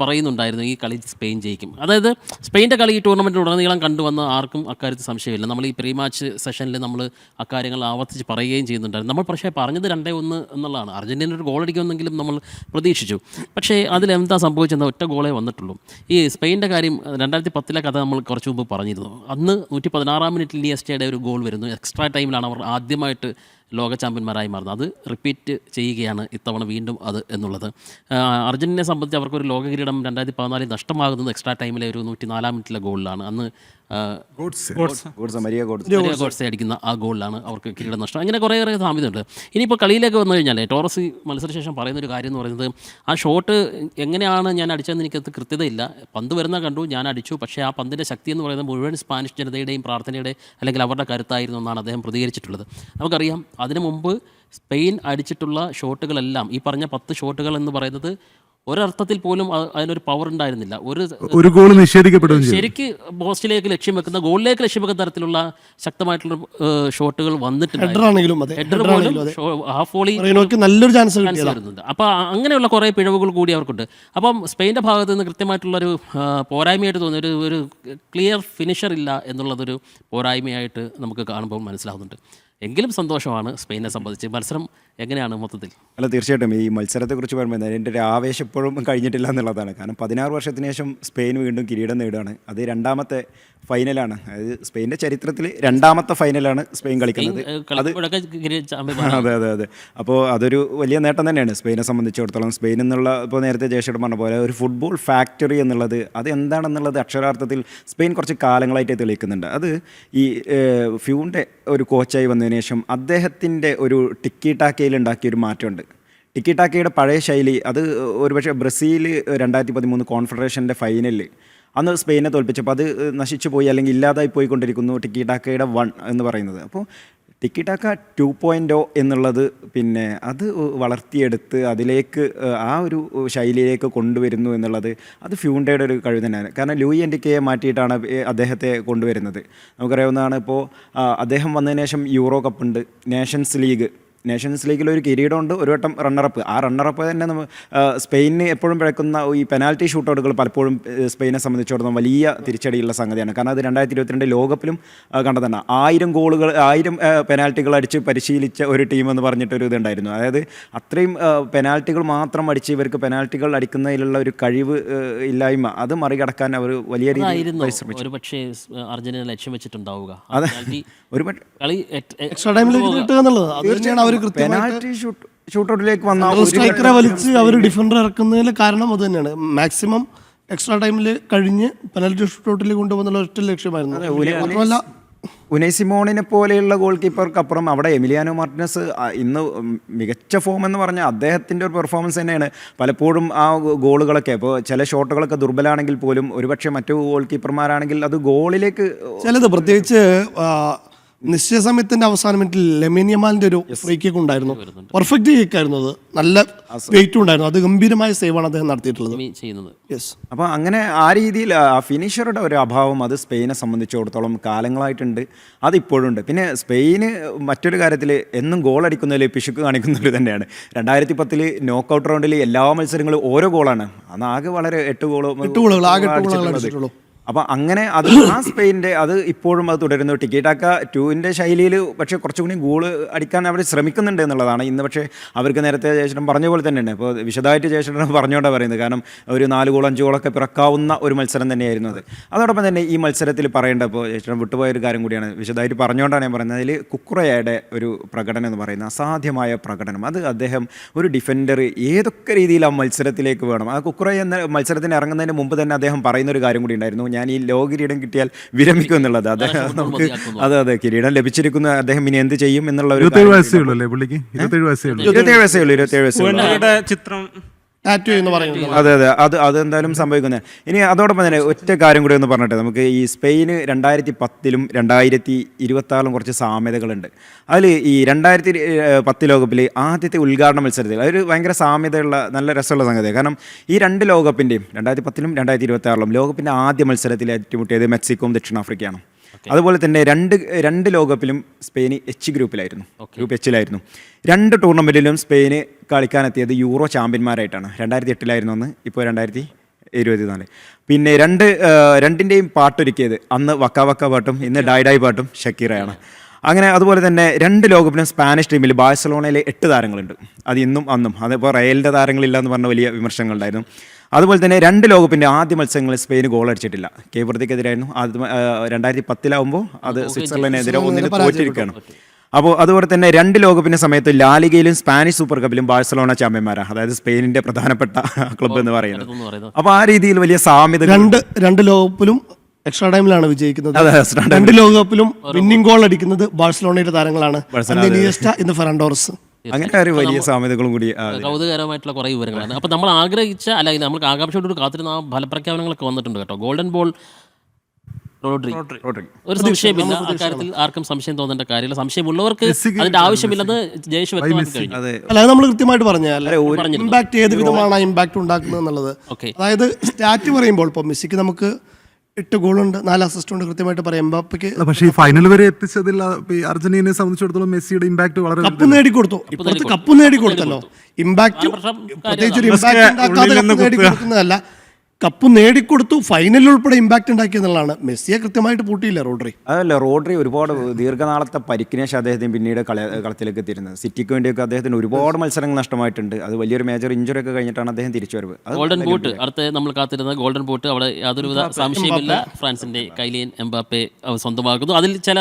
പറയുന്നുണ്ടായിരുന്നു ഈ കളി സ്പെയിൻ ജയിക്കും. അതായത് സ്പെയിൻ്റെ കളി ഈ ടൂർണമെൻറ്റിൽ ഉടനീളം കണ്ടുവന്ന ആർക്കും അക്കാര്യത്തിൽ സംശയമില്ല. നമ്മൾ ഈ പ്രീ മാച്ച് സെഷനിൽ നമ്മൾ അക്കാര്യങ്ങൾ ആവർത്തിച്ച് പറയുകയും ചെയ്യുന്നുണ്ടായിരുന്നു. നമ്മൾ പക്ഷേ പറഞ്ഞത് 2-1 എന്നുള്ളതാണ്. അർജന്റീന ഒരു ഗോൾ അടിക്കുമെന്നെങ്കിലും നമ്മൾ പ്രതീക്ഷിച്ചു. പക്ഷേ അതിലെന്താ സംഭവിച്ചെന്നാൽ ഒറ്റ ഗോളേ വന്നിട്ടുള്ളൂ. ഈ സ്പെയിൻ്റെ കാര്യം 2010 കഥ നമ്മൾ കുറച്ച് മുമ്പ് പറഞ്ഞിരുന്നു. അന്ന് 116-ാം മിനിറ്റിൽ ഇനിയസ്റ്റയുടെ ഒരു ഗോൾ വരുന്നു. എക്സ്ട്രാ ടൈമിലാണ് അവർ ആദ്യമായിട്ട് ലോക ചാമ്പ്യന്മാരായി മാറുന്നത്. അത് റിപ്പീറ്റ് ചെയ്യുകയാണ് ഇത്തവണ വീണ്ടും അത് എന്നുള്ളത്. അർജന്റീനയെ സംബന്ധിച്ച് അവർക്കൊരു ലോക കിരീടം 2014 നഷ്ടമാകുന്നത് എക്സ്ട്രാ ടൈമിലെ ഒരു 104-ാം മിനിറ്റിലെ ഗോളിലാണ്. അന്ന് ഗോഡ്സെ അടിക്കുന്ന ആ ഗോളിലാണ് അവർക്ക് കിരീടം നഷ്ടം. അങ്ങനെ കുറേയേറെ സാമ്യതയുണ്ട്. ഇനിയിപ്പോൾ കളിയിലേക്ക് വന്നു കഴിഞ്ഞാൽ ടോറസ് മത്സരശേഷം പറയുന്നൊരു കാര്യം എന്ന് പറയുന്നത്, ആ ഷോട്ട് എങ്ങനെയാണ് ഞാൻ അടിച്ചതെന്ന് എനിക്കത് കൃത്യതയില്ല, പന്ത് വരുന്ന കണ്ടു, ഞാൻ അടിച്ചു, പക്ഷേ ആ പന്തിൻ്റെ ശക്തി എന്ന് പറയുന്നത് മുഴുവൻ സ്പാനിഷ് ജനതയുടെയും പ്രാർത്ഥനയുടെ അല്ലെങ്കിൽ അവരുടെ കരുത്തായിരുന്നു എന്നാണ് അദ്ദേഹം പ്രതികരിച്ചിട്ടുള്ളത്. നമുക്കറിയാം അതിനു മുമ്പ് സ്പെയിൻ അടിച്ചിട്ടുള്ള ഷോട്ടുകളെല്ലാം ഈ പറഞ്ഞ 10 ഷോട്ടുകൾ എന്ന് പറയുന്നത് ഒരർത്ഥത്തിൽ പോലും അതിനൊരു പവർ ഉണ്ടായിരുന്നില്ല. ഒരു ഗോൾ നിഷേധിക്കപ്പെടുകയും ചെയ്തു. ശരിക്ക് പോസ്റ്റിലേക്ക് ലക്ഷ്യം വെക്കുന്ന, ഗോളിലേക്ക് ലക്ഷ്യം വെക്കുന്ന തരത്തിലുള്ള ശക്തമായിട്ടുള്ള ഷോട്ടുകൾ ഹെഡറാണെങ്കിലും അതെ, ഹെഡർ പോലും ഹാഫ് വോളി മറീനോയ്ക്ക് നല്ലൊരു ചാൻസ് വരുന്നുണ്ട്. അപ്പോൾ അങ്ങനെയുള്ള കുറേ പിഴവുകൾ കൂടി അവർക്കുണ്ട്. അപ്പം സ്പെയിൻ്റെ ഭാഗത്ത് നിന്ന് കൃത്യമായിട്ടുള്ളൊരു പോരായ്മയായിട്ട് തോന്നിയ ഒരു ക്ലിയർ ഫിനിഷർ ഇല്ല എന്നുള്ളതൊരു പോരായ്മയായിട്ട് നമുക്ക് കാണുമ്പോൾ മനസ്സിലാവുന്നുണ്ട്. എങ്കിലും സന്തോഷമാണ് സ്പെയിനെ സംബന്ധിച്ച്. മത്സരം എങ്ങനെയാണ് മൊത്തത്തിൽ? അല്ല, തീർച്ചയായിട്ടും ഈ മത്സരത്തെക്കുറിച്ച് പറയുമ്പോൾ അതിൻ്റെ ഒരു ആവേശം ഇപ്പോഴും കഴിഞ്ഞിട്ടില്ല എന്നുള്ളതാണ്. കാരണം 16 വർഷത്തിന് ശേഷം സ്പെയിൻ വീണ്ടും കിരീടം നേടുകയാണ്. അത് രണ്ടാമത്തെ ഫൈനലാണ്. അതായത് സ്പെയിൻ്റെ ചരിത്രത്തിൽ രണ്ടാമത്തെ ഫൈനലാണ് സ്പെയിൻ കളിക്കുന്നത്. അതെ അതെ അതെ. അപ്പോൾ അതൊരു വലിയ നേട്ടം തന്നെയാണ് സ്പെയിനെ സംബന്ധിച്ചിടത്തോളം. സ്പെയിൻ എന്നുള്ള, ഇപ്പോൾ നേരത്തെ ജയശേഖരൻ പറഞ്ഞ പോലെ ഒരു ഫുട്ബോൾ ഫാക്ടറി എന്നുള്ളത് അത് എന്താണെന്നുള്ളത് അക്ഷരാർത്ഥത്തിൽ സ്പെയിൻ കുറച്ച് കാലങ്ങളായിട്ട് തെളിയിക്കുന്നുണ്ട്. അത് ഈ ഫ്യൂൻ്റെ ഒരു കോച്ചായി വന്നതിന് ശേഷം അദ്ദേഹത്തിൻ്റെ ഒരു ടിക്കി ടാക്കയിൽ ഉണ്ടാക്കിയൊരു മാറ്റമുണ്ട്. ടിക്കി ടാക്കയുടെ പഴയ ശൈലി അത് ഒരുപക്ഷെ ബ്രസീൽ 2013 കോൺഫെഡറേഷൻ്റെ ഫൈനലിൽ അന്ന് സ്പെയിനെ തോൽപ്പിച്ചപ്പോൾ അത് നശിച്ചു പോയി, അല്ലെങ്കിൽ ഇല്ലാതായി പോയിക്കൊണ്ടിരിക്കുന്നു ടിക്കി ടാക്കയുടെ 1 എന്ന് പറയുന്നത്. അപ്പോൾ ടിക്കി ടാക്ക 2.0 എന്നുള്ളത് പിന്നെ അത് വളർത്തിയെടുത്ത് അതിലേക്ക് ആ ഒരു ശൈലിയിലേക്ക് കൊണ്ടുവരുന്നു എന്നുള്ളത് അത് ഫ്യൂണ്ടയുടെ ഒരു കഴിവ് തന്നെയാണ്. കാരണം ലൂയി എൻറിക്കയെ മാറ്റിയിട്ടാണ് അദ്ദേഹത്തെ കൊണ്ടുവരുന്നത്. നമുക്കറിയാവുന്നതാണ്. ഇപ്പോൾ അദ്ദേഹം വന്നതിന് ശേഷം യൂറോ കപ്പുണ്ട്, നേഷൻസ് ലീഗിൽ ഒരു കിരീടമുണ്ട്, ഒരു വട്ടം റണ്ണറപ്പ്. ആ റണ്ണറപ്പ് തന്നെ സ്പെയിനിന് എപ്പോഴും പിഴക്കുന്ന ഈ പെനാൽറ്റി ഷൂട്ടൗട്ടുകൾ പലപ്പോഴും സ്പെയിനെ സംബന്ധിച്ചിടത്തോളം വലിയ തിരിച്ചടിയുള്ള സംഗതിയാണ്. കാരണം അത് 2022 ലോകകപ്പിലും കണ്ടതാണ്. 1000 പെനാൽറ്റികൾ അടിച്ച് പരിശീലിച്ച ഒരു ടീം എന്ന് പറഞ്ഞിട്ടൊരു ഇതുണ്ടായിരുന്നു. അതായത് അത്രയും പെനാൽറ്റികൾ മാത്രം അടിച്ച് ഇവർക്ക് പെനാൽറ്റികൾ അടിക്കുന്നതിലുള്ള ഒരു കഴിവ് ഇല്ലായ്മ അത് മറികടക്കാൻ അവർ വലിയ രീതിയിൽ പരിശ്രമിച്ചു. ഒരു പക്ഷേ അർജന്റീന ലക്ഷ്യം വെച്ചിട്ടുണ്ടാവുക. അതെ, ഒരു എക്സ്ട്രാ ടൈമിലേക്ക് കിട്ടുക എന്നുള്ളത് അത് തന്നെയാണ്. പെനാൽറ്റി ഷൂട്ടൗട്ടിലേക്ക് വന്ന സ്ട്രൈക്കറെ വലിച്ച് അവർ ഡിഫൻഡർ ഇറക്കുന്നതിൽ കാരണം അത് തന്നെയാണ്. മാക്സിമം എക്സ്ട്രാ ടൈമിൽ കഴിഞ്ഞ് പെനാൽറ്റി ഷൂട്ടൗട്ടിൽ കൊണ്ടുപോകുന്നുള്ള ഒറ്റ ലക്ഷ്യമായിരുന്നു. മാത്രമല്ല ഉനൈ സിമോണിനെ പോലെയുള്ള ഗോൾ കീപ്പർക്കപ്പുറം അവിടെ എമിലിയാനോ മാർട്ടിനസ് ഇന്ന് മികച്ച ഫോം എന്ന് പറഞ്ഞാൽ അദ്ദേഹത്തിൻ്റെ ഒരു പെർഫോമൻസ് തന്നെയാണ് പലപ്പോഴും ആ ഗോളുകളൊക്കെ. ഇപ്പോൾ ചില ഷോട്ടുകളൊക്കെ ദുർബലമാണെങ്കിൽ പോലും ഒരുപക്ഷെ മറ്റു ഗോൾ കീപ്പർമാരാണെങ്കിൽ അത് ഗോളിലേക്ക് ചിലത് പ്രത്യേകിച്ച് നിശ്ചയ സമയത്തിന്റെ അവസാന മിനിറ്റിൽ ലെമിൻ യമാലിന്റെ ഒരു ഫ്രീ കിക്ക് ഉണ്ടായിരുന്നു. പെർഫെക്റ്റ് കിക്ക് ആയിരുന്നു. അത് നല്ല വെയിറ്റും ഉണ്ടായിരുന്നു. അത് ഗംഭീരമായ സേവാണ് അദ്ദേഹം നടത്തിയിട്ടുള്ളത്. യെസ്. അപ്പോൾ അങ്ങനെ ആ രീതിയിൽ ആ ഫിനിഷറുടെ ഒരു അഭാവം അത് സ്പെയിനെ സംബന്ധിച്ചിടത്തോളം കാലങ്ങളായിട്ടുണ്ട്, അതിപ്പോഴും ഉണ്ട്. പിന്നെ സ്പെയിന് മറ്റൊരു കാര്യത്തിൽ എന്നും ഗോൾ അടിക്കുന്നതിൽ പിശുക്ക് കാണിക്കുന്നവർ തന്നെയാണ്. 2010 നോക്കൗട്ട് റൗണ്ടിൽ എല്ലാ മത്സരങ്ങളും ഓരോ ഗോളാണ്. അന്ന് ആകെ വളരെ 8 ഗോളുകൾ അടിച്ചിട്ടുള്ളൂ. അപ്പം അങ്ങനെ അത് ആ സ്പെയിൻ്റെ അത് ഇപ്പോഴും അത് തുടരുന്നു. ടിക്കി ടാക്ക 2ൻ്റെ ശൈലിയിൽ പക്ഷേ കുറച്ചുകൂടി ഗോൾ അടിക്കാൻ അവർ ശ്രമിക്കുന്നുണ്ട് എന്നുള്ളതാണ്. ഇന്ന് പക്ഷേ അവർക്ക് നേരത്തെ ജയശേഖരൻ പറഞ്ഞ പോലെ തന്നെയാണ്. ഇപ്പോൾ വിശദമായിട്ട് ജയശേഖരൻ പറഞ്ഞുകൊണ്ടാണ് പറയുന്നത്. കാരണം ഒരു 4 ഗോൾ 5 ഗോളൊക്കെ പിറക്കാവുന്ന ഒരു മത്സരം തന്നെയായിരുന്നു അത്. അതോടൊപ്പം തന്നെ ഈ മത്സരത്തിൽ പറയേണ്ട, ഇപ്പോൾ ജയശേഖരൻ വിട്ടുപോയൊരു കാര്യം കൂടിയാണ്, വിശദമായിട്ട് പറഞ്ഞുകൊണ്ടാണ് ഞാൻ പറയുന്നത്. അതിൽ കുക്കുറയുടെ ഒരു പ്രകടനം എന്ന് പറയുന്നത് അസാധ്യമായ പ്രകടനം. അത് അദ്ദേഹം ഒരു ഡിഫൻഡർ ഏതൊക്കെ രീതിയിൽ ആ മത്സരത്തിലേക്ക് വേണം. ആ കുക്കുറ എന്ന മത്സരത്തിന് ഇറങ്ങുന്നതിന് മുമ്പ് തന്നെ അദ്ദേഹം പറയുന്നൊരു കാര്യം കൂടി ഉണ്ടായിരുന്നു, ഞാൻ ഈ ലോക കിരീടം കിട്ടിയാൽ വിരമിക്കും എന്നുള്ളത്. അദ്ദേഹം നമുക്ക് അതെ കിരീടം ലഭിച്ചിരിക്കുന്ന അദ്ദേഹം ഇനി എന്ത് ചെയ്യും എന്നുള്ള ഒരു 27 വയസ്സേ ഉള്ളൂ അല്ലേ പുള്ളിക്ക്? 27 വയസ്സേ ഉള്ളൂ. ചിത്രം അതെ അതെ, അതെന്തായാലും സംഭവിക്കുന്നത്. ഇനി അതോടൊപ്പം തന്നെ ഒറ്റ കാര്യം കൂടി ഒന്ന് പറഞ്ഞിട്ട് നമുക്ക് ഈ സ്പെയിന് 2010 2026 കുറച്ച് സാമ്യതകളുണ്ട്. അതിൽ ഈ 2010 ലോകകപ്പിൽ ആദ്യത്തെ ഉദ്ഘാടന മത്സരത്തിൽ അതൊരു ഭയങ്കര സാമ്യതയുള്ള നല്ല രസമുള്ള സംഗതിയാണ്. കാരണം ഈ 2 ലോകകപ്പിൻ്റെയും 2010 2026 ലോകകപ്പിൻ്റെ ആദ്യ മത്സരത്തിൽ ഏറ്റുമുട്ടിയത് മെക്സിക്കോയും ദക്ഷിണാഫ്രിക്കയാണ്. അതുപോലെ തന്നെ രണ്ട് ലോകകപ്പിലും സ്പെയിൻ എച്ച് ഗ്രൂപ്പിലായിരുന്നു, ഗ്രൂപ്പ് എച്ചിലായിരുന്നു. 2 ടൂർണമെൻറ്റിലും സ്പെയിന് കളിക്കാനെത്തിയത് യൂറോ ചാമ്പ്യന്മാരായിട്ടാണ്. 2008 ഒന്ന്, ഇപ്പോൾ 2024. പിന്നെ രണ്ടിൻ്റെയും പാട്ടൊരുക്കിയത് അന്ന് വക്ക വക്ക പാട്ടും ഇന്ന് ഡായ് ഡായ് പാട്ടും ഷക്കീറയാണ്. അങ്ങനെ അതുപോലെ തന്നെ 2 ലോകകപ്പിനും സ്പാനിഷ് ടീമിൽ ബാഴ്സലോണയിലെ 8 താരങ്ങളുണ്ട്. അത് ഇന്നും അന്നും. അതിപ്പോൾ റയലിൻ്റെ താരങ്ങളില്ല എന്ന് പറഞ്ഞ വലിയ വിമർശനങ്ങളുണ്ടായിരുന്നു. അതുപോലെ തന്നെ 2 ലോകകപ്പിൻ്റെ ആദ്യ മത്സരങ്ങളിൽ സ്പെയിന് ഗോൾ അടിച്ചിട്ടില്ല. കേപ്പ് വെർദെക്കെതിരായിരുന്നു. അത് 2010 അത് സ്വിറ്റ്സർലൻഡിനെതിരെ 1-ന് തോറ്റിരിക്കുകയാണ്. അപ്പോൾ അതുപോലെ തന്നെ 2 ലോകകപ്പിൻ്റെ സമയത്ത് ലാലിഗയിലും സ്പാനിഷ് സൂപ്പർ കപ്പിലും ബാഴ്സലോണ ചാമ്പ്യന്മാരാണ്. അതായത് സ്പെയിനിൻ്റെ പ്രധാനപ്പെട്ട ക്ലബ്ബ് എന്ന് പറയുന്നത്. അപ്പോൾ ആ രീതിയിൽ വലിയ സാമ്യത. 2 ലോകകപ്പിലും എക്സ്ട്രാ ടൈമിലാണ് വിജയിക്കുന്നത്. 2 ലോകകപ്പിലും വിന്നിംഗ് ഗോൾ അടിക്കുന്നത് ബാഴ്സലോണയുടെ താരങ്ങളാണ്. ഇന്ന് ഫെറാൻഡോറസ്. അങ്ങനെ ഒരു വലിയ സാമ്യതകളും കൂടി കൗതുകകരമായിട്ടുള്ള കുറേ വിവരങ്ങളാണ്. അപ്പോൾ നമ്മൾ ആഗ്രഹിച്ച, അല്ലെങ്കിൽ നമുക്ക് ആകാംക്ഷയോട് കാത്തിരുന്ന ആ ഫലപ്രഖ്യാപനങ്ങളൊക്കെ വന്നിട്ടുണ്ട് കേട്ടോ. Golden ball Rodri. റോഡ്രി. ഒരു സംശയമില്ല അക്കാര്യത്തിൽ, ആർക്കും സംശയം തോന്നേണ്ട കാര്യമില്ല. സംശയമുള്ളവർക്ക് അതിന്റെ ആവശ്യമില്ലെന്ന് ജയേഷ് വ്യക്തമാക്കി കഴിഞ്ഞു. അല്ല, അത് നമ്മൾ കൃത്യമായിട്ട് പറഞ്ഞാൽ ഇമ്പാക്ട് ഏത് വിധമാണ് ആ ഇമ്പാക്ട് ഉണ്ടാക്കുന്നത് എന്നുള്ളത്. അതായത് സ്റ്റാറ്റ് പറയുമ്പോൾ ഇപ്പോൾ മെസ്സിക്ക് നമുക്ക് 8 ഗോളുണ്ട്, 4 അസിസ്റ്റ് ഉണ്ട്, കൃത്യമായിട്ട് പറയാം. എംബാപ്പയ്ക്ക് പക്ഷേ ഈ ഫൈനൽ വരെ എത്തിച്ചതിൽ അർജന്റീനയെ സംബന്ധിച്ചിടത്തോളം മെസ്സിയുടെ ഇമ്പാക്ട് വളരെ കപ്പ് നേടിക്കൊടുത്തു. ഇപ്പോഴത്തെ കപ്പ് നേടിക്കൊടുത്തല്ലോ. ഇമ്പാക്ട് പ്രത്യേകിച്ച് ഒരു ഇമ്പാക്ട് ഉണ്ടാക്കാതെ കപ്പ് നേടിക്കൊടുക്കുന്നതല്ല, കപ്പ് നേടിക്കൊടുത്തു, ഫൈനലിൽ ഉൾപ്പെടെ ഇമ്പാക്ട് ഉണ്ടാക്കിയെന്നുള്ളതാണ്. മെസ്സിയെ കൃത്യമായിട്ട് പൂട്ടിയില്ല റോഡ്രി. അതല്ല, റോഡ്രി ഒരുപാട് ദീർഘനാളത്തെ പരിക്കിന് ശേഷം അദ്ദേഹത്തിന് പിന്നീട് കളത്തിലേക്ക് എത്തിയിരുന്നത്. സിറ്റിക്ക് വേണ്ടിയൊക്കെ അദ്ദേഹത്തിന് ഒരുപാട് മത്സരങ്ങൾ നഷ്ടമായിട്ടുണ്ട്. അത് വലിയൊരു മേജർ ഇഞ്ചുറി ഒക്കെ കഴിഞ്ഞിട്ടാണ് അദ്ദേഹം തിരിച്ചു വരവ്. ഗോൾഡൻ ബൂട്ട് അടുത്ത് നമ്മൾ കാത്തിരുന്ന ഗോൾഡൻ ബൂട്ട് അവിടെ യാതൊരുവിധ സംശയമില്ല ഫ്രാൻസിന്റെ കൈലിയൻ എംബാപ്പെ സ്വന്തമാക്കുന്നു. അതിൽ ചില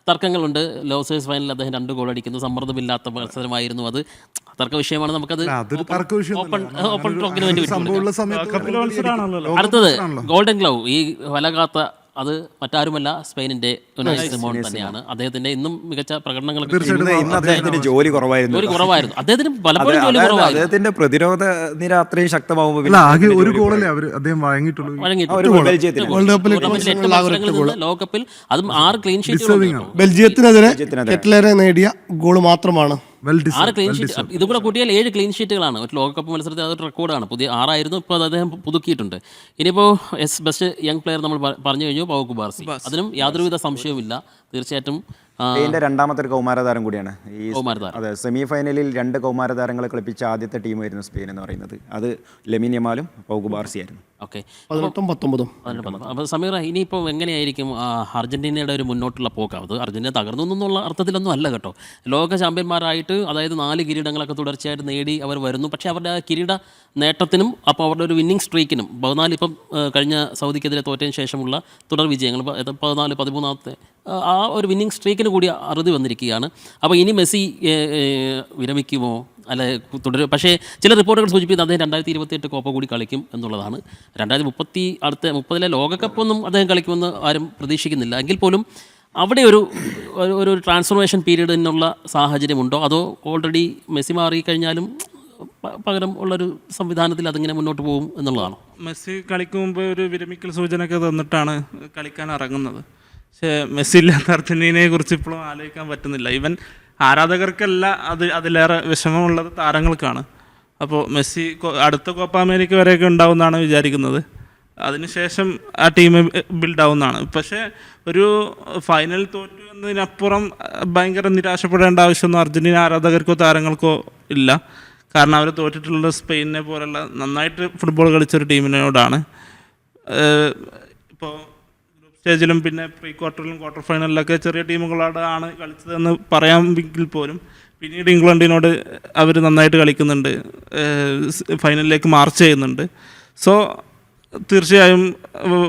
തർക്കങ്ങളുണ്ട്. ലോസേഴ്സ് ഫൈനലിൽ അദ്ദേഹം 2 ഗോൾ അടിക്കുന്നു. സമ്മർദ്ദമില്ലാത്ത മത്സരമായിരുന്നു അത്. തർക്ക വിഷയമാണ്. നമുക്കത് ഓപ്പൺ ടോക്കിന് വേണ്ടി അടുത്തത് ഗോൾഡൻ ഗ്ലൗ. ഈ വലകാത്ത അത് മറ്റാരുമല്ല, സ്പെയിനിന്റെ യുണൈ സിമോൺ തന്നെയാണ്. അദ്ദേഹത്തിന്റെ ഇന്നും മികച്ച പ്രകടനങ്ങളൊക്കെ ജോലി കുറവായിരുന്നു. അദ്ദേഹത്തിന് പലപ്പോഴും ജോലി കുറവായിരുന്നു. അദ്ദേഹത്തിന്റെ പ്രതിരോധ നിര അത്രയും ശക്തമാകുമ്പോൾ ലോകകപ്പിൽ അതും 6 ക്ലീൻ ഷീറ്റ് ബെൽജിയത്തിനെതിരെ കെറ്റ്ലറെ നേടിയ ഗോൾ മാത്രമാണ്. 6 ക്ലീൻ ഷീറ്റ്. ഇതുകൂടെ കൂട്ടിയാൽ 7 ക്ലീൻ ഷീറ്റുകളാണ് ഒരു ലോകകപ്പ് മത്സരത്തിൽ. അതൊരു റെക്കോർഡാണ്. പുതിയ 6 ആയിരുന്നു, ഇപ്പോൾ അദ്ദേഹം പുതുക്കിയിട്ടുണ്ട്. ഇനിയിപ്പോൾ ബെസ്റ്റ് യങ് പ്ലെയർ നമ്മൾ പറഞ്ഞു കഴിഞ്ഞു, പൗ കുബാർസി. അതിനും യാതൊരുവിധ സംശയവുമില്ല. തീർച്ചയായിട്ടും സ്പെയിന്റെ രണ്ടാമത്തെ ഒരു കൗമാരതാരം കൂടിയാണ്. അതെ, സെമി ഫൈനലിൽ 2 കൗമാരതാരങ്ങളെ കളിപ്പിച്ച ആദ്യത്തെ ടീമായിരുന്നു സ്പെയിൻ എന്ന് പറയുന്നത്. അത് ലെമിൻ യമാലും പൗ കുബാർസി ആയിരുന്നു. ഓക്കെ, 18-19. അപ്പോൾ സമീറ, ഇനിയിപ്പോൾ എങ്ങനെയായിരിക്കും അർജന്റീനയുടെ ഒരു മുന്നോട്ടുള്ള പോക്ക്? അത് അർജന്റീന തകർന്നു എന്നുള്ള അർത്ഥത്തിലൊന്നും അല്ല കേട്ടോ. ലോക ചാമ്പ്യന്മാരായിട്ട്, അതായത് 4 കിരീടങ്ങളൊക്കെ തുടർച്ചയായിട്ട് നേടി അവർ വരുന്നു. പക്ഷേ അവരുടെ ആ കിരീട നേട്ടത്തിനും അപ്പോൾ അവരുടെ ഒരു വിന്നിംഗ് സ്ട്രീക്കിനും 14 ഇപ്പം കഴിഞ്ഞ സൗദിക്കെതിരെ തോറ്റതിന് ശേഷമുള്ള തുടർ വിജയങ്ങൾ 14-13 ആ ഒരു വിന്നിംഗ് സ്ട്രീക്കിന് കൂടി അറുതി വന്നിരിക്കുകയാണ്. അപ്പോൾ ഇനി മെസ്സി വിരമിക്കുമോ അല്ല തുടരും? പക്ഷേ ചില റിപ്പോർട്ടുകൾ സൂചിപ്പിക്കുന്നത് അദ്ദേഹം 2028 കോപ്പ കൂടി കളിക്കും എന്നുള്ളതാണ്. 2030 ലോകകപ്പൊന്നും അദ്ദേഹം കളിക്കുമെന്ന് ആരും പ്രതീക്ഷിക്കുന്നില്ല. എങ്കിൽ പോലും അവിടെ ഒരു ട്രാൻസ്ഫോർമേഷൻ പീരീഡിനുള്ള സാഹചര്യമുണ്ടോ? അതോ ഓൾറെഡി മെസ്സി മാറിക്കഴിഞ്ഞാലും പകരം ഉള്ളൊരു സംവിധാനത്തിൽ അതിങ്ങനെ മുന്നോട്ട് പോകും എന്നുള്ളതാണോ? മെസ്സി കളിക്കും മുമ്പ് ഒരു വിരമിക്കൽ സൂചനയൊക്കെ തന്നിട്ടാണ് കളിക്കാൻ ഇറങ്ങുന്നത്. പക്ഷേ മെസ്സി ഇല്ലാത്ത അർജന്റീനയെ കുറിച്ച് ഇപ്പോഴും ആലോചിക്കാൻ പറ്റുന്നില്ല. ഈവൻ ആരാധകർക്കല്ല അതിലേറെ വിഷമമുള്ളത് താരങ്ങൾക്കാണ്. അപ്പോൾ മെസ്സി അടുത്ത കോപ്പ അമേരിക്ക വരെയൊക്കെ ഉണ്ടാവുമെന്നാണ് വിചാരിക്കുന്നത്. അതിനുശേഷം ആ ടീം ബിൽഡാവുന്നതാണ്. പക്ഷേ ഒരു ഫൈനൽ തോറ്റു എന്നതിനപ്പുറം ഭയങ്കര നിരാശപ്പെടേണ്ട ആവശ്യമൊന്നും അർജന്റീന ആരാധകർക്കോ താരങ്ങൾക്കോ ഇല്ല. കാരണം അവർ തോറ്റിട്ടുള്ളത് സ്പെയിനിനെ പോലുള്ള നന്നായിട്ട് ഫുട്ബോൾ കളിച്ചൊരു ടീമിനോടാണ്. ഇപ്പോൾ ഗ്രൂപ്പ് സ്റ്റേജിലും പിന്നെ പ്രീ ക്വാർട്ടറിലും ക്വാർട്ടർ ഫൈനലിലൊക്കെ ചെറിയ ടീമുകളോടാണ് കളിച്ചതെന്ന് പറയാമെങ്കിൽ പോലും പിന്നീട് ഇംഗ്ലണ്ടിനോട് അവർ നന്നായിട്ട് കളിക്കുന്നുണ്ട്, ഫൈനലിലേക്ക് മാർച്ച് ചെയ്യുന്നുണ്ട്. സോ തീർച്ചയായും